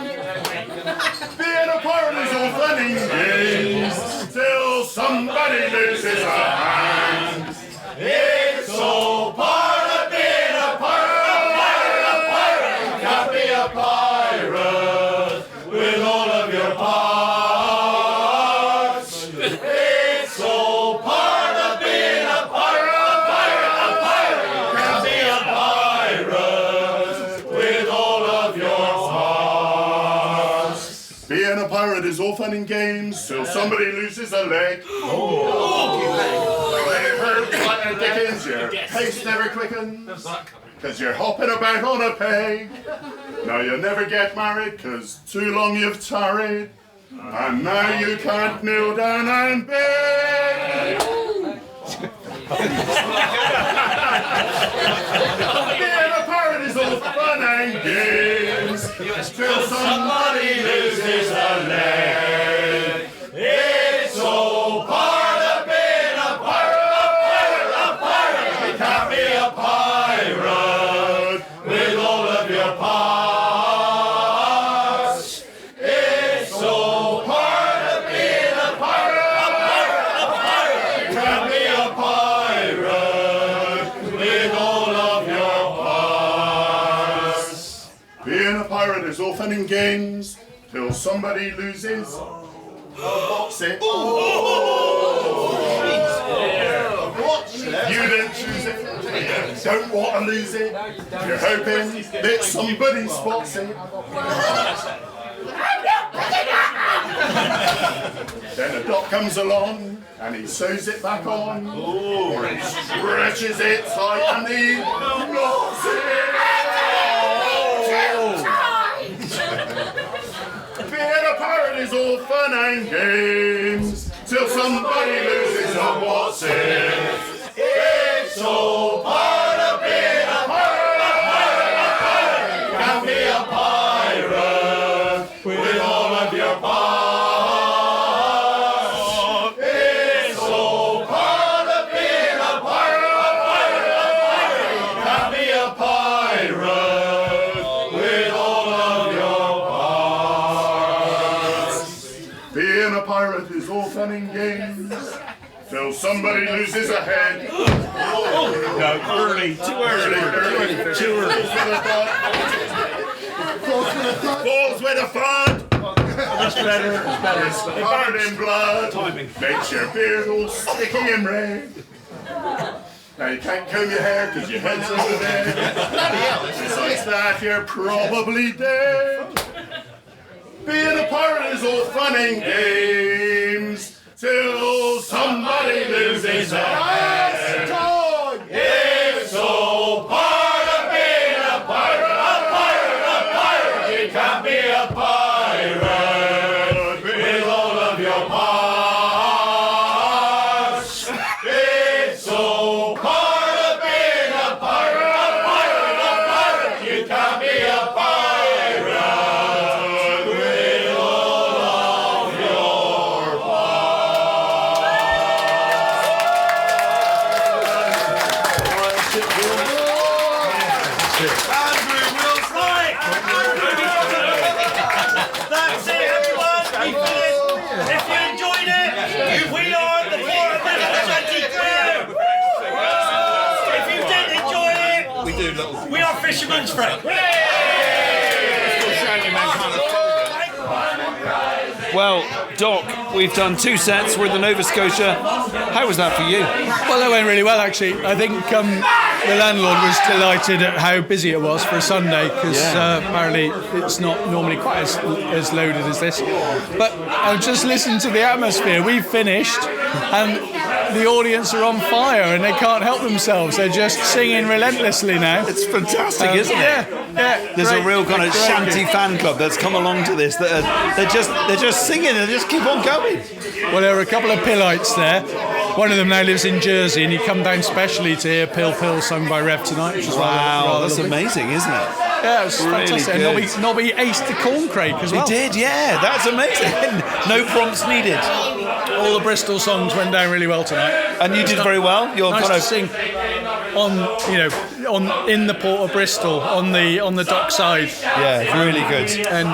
Being a pirate is all fun and games till somebody loses a hand. It's all part of being a pirate, Can't be a pirate with all of your parts. It's all part of being a pirate, Can't be a pirate with all of your parts. Being a pirate is all fun and games till somebody loses a leg. Dickens, your pace never quickens, cause you're hopping about on a peg. Now you'll never get married, cause too long you've tarried, and now you can't kneel down and beg. Being a pirate is all fun and games, till somebody loses a leg. It's all part of being a pirate, Can't be a pirate with all of your parts. It's all part of being a pirate, Can't be a pirate with all of your parts. Being a pirate is all fun and games till somebody loses a what's it? You didn't choose it, you don't want to lose it, you're hoping that somebody spots it. Then a doc comes along and he sews it back on, or he stretches it tight and he knots it. Being a pirate is all fun and games till somebody loses a what's it. It's all part of being a pirate, Can't be a pirate with all of your parts. It's all part of being a pirate, Can't be a pirate with all of your parts. Being a pirate is all fun and games till somebody loses a head. No, early. Too early. Too early. Falls with a thud. That's better. That's better. It's covered in blood. Timing. Makes your beard all sticky and red. Now you can't comb your hair because your head's over there. Besides that, you're probably dead. Being is all fun and games till somebody loses a head. It's all part of being a pirate, a pirate, a pirate. You can't be a pirate with all of your parts. It's all part of being a pirate, a pirate, a pirate. You can't be a pirate with all of your That's it, everyone. We finished. If you enjoyed it, we are the Port of Bristol Shanty Crew. If you didn't enjoy it, we are Fisherman's Friend. Well, Doc, we've done 2 sets. We're in the Nova Scotia. How was that for you? Well, that went really well, actually. I think the landlord was delighted at how busy it was for a Sunday, because apparently it's not normally quite as loaded as this. But I've just listened to the atmosphere. We've finished, and the audience are on fire, and they can't help themselves. They're just singing relentlessly now. It's fantastic, isn't it? Yeah. There's great. a real kind of Great. shanty fan club that's come along to this. They're just singing. They just keep on going. Well, there are a couple of Pillites there. One of them now lives in Jersey, and he come down specially to hear Pill Pill sung by Rev tonight, which is rather That's lovely. amazing, isn't it? Yeah, it was Really fantastic. good. And Nobby aced the corncrake as well. He did, yeah. That's amazing. No prompts needed. All the Bristol songs went down really well tonight. And you did very well. You're nice kind of to sing in the Port of Bristol on the dock side. Yeah, really good. And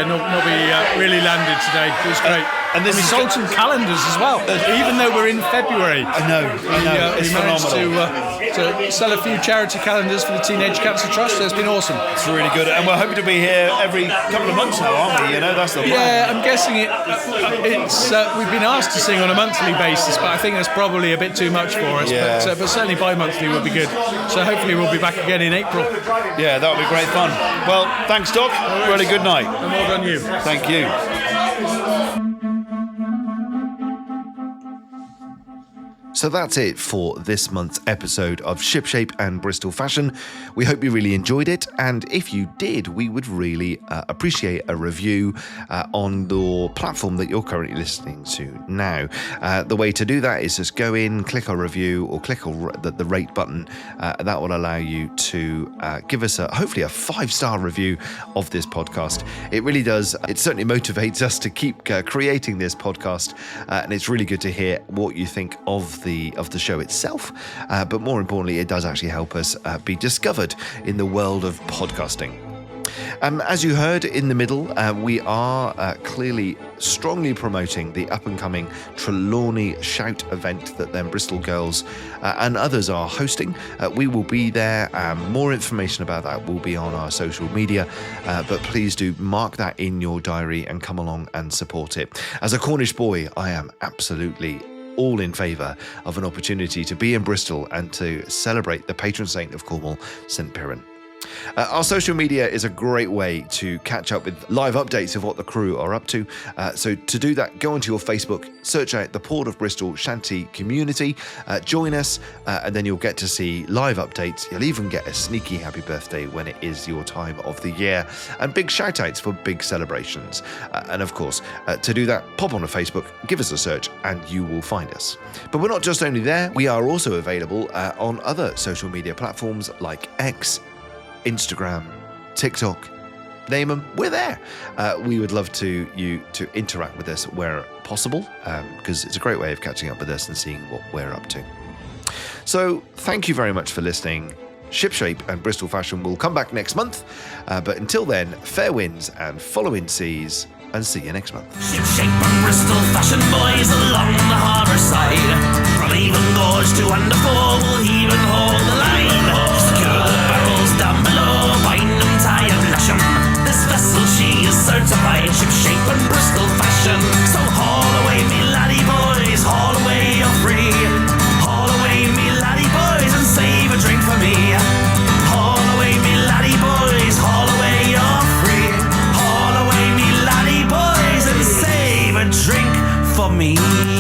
Nobby really landed today. It was great. And we sold some calendars as well, even though we're in February. I know. We managed to sell a few charity calendars for the Teenage Cancer Trust, so it's been awesome. It's really good. And we're hoping to be here every couple of months now, aren't we? You know, that's the plan. Yeah, I'm guessing it's we've been asked to sing on a monthly basis, but I think that's probably a bit too much for us. Yeah. But certainly bi-monthly would be good. So hopefully we'll be back again in April. Yeah, that would be great fun. Well, thanks, Doc. Really good night. And well done you. Thank you. So that's it for this month's episode of Shipshape and Bristol Fashion. We hope you really enjoyed it, and if you did, we would really appreciate a review on the platform that you're currently listening to now. The way to do that is just go in, click a review, or click the rate button. That will allow you to give us hopefully a 5-star review of this podcast. It really does. It certainly motivates us to keep creating this podcast, and it's really good to hear what you think of the show itself, but more importantly, it does actually help us be discovered in the world of podcasting. As you heard in the middle, we are clearly strongly promoting the up-and-coming Trelawney Shout event that them Bristol girls and others are hosting. We will be there. More information about that will be on our social media, but please do mark that in your diary and come along and support it. As a Cornish boy, I am absolutely all in favour of an opportunity to be in Bristol and to celebrate the patron saint of Cornwall, St Piran. Our social media is a great way to catch up with live updates of what the crew are up to. So to do that, go onto your Facebook, search out the Port of Bristol Shanty community, join us, and then you'll get to see live updates. You'll even get a sneaky happy birthday when it is your time of the year, and big shout outs for big celebrations. And of course, to do that, pop on a Facebook, give us a search, and you will find us. But we're not just only there, we are also available on other social media platforms like X, Instagram, TikTok, name them, we're there. We would love you to interact with us where possible, because it's a great way of catching up with us and seeing what we're up to. So thank you very much for listening. Shipshape and Bristol Fashion will come back next month, but until then, fair winds and following seas, and see you next month. Shipshape and Bristol Fashion boys along the harbour side, from Avon Gorge to Underfall, we'll heave and haul the line. Secure the barrels down below, bind them, tie and lash 'em. This vessel, she is certified Shipshape and Bristol Fashion. So haul away me laddie boys, haul away you're free. Haul away me laddie boys and save a drink for me. Haul away me laddie boys, haul away you're free. Haul away me laddie boys and for me.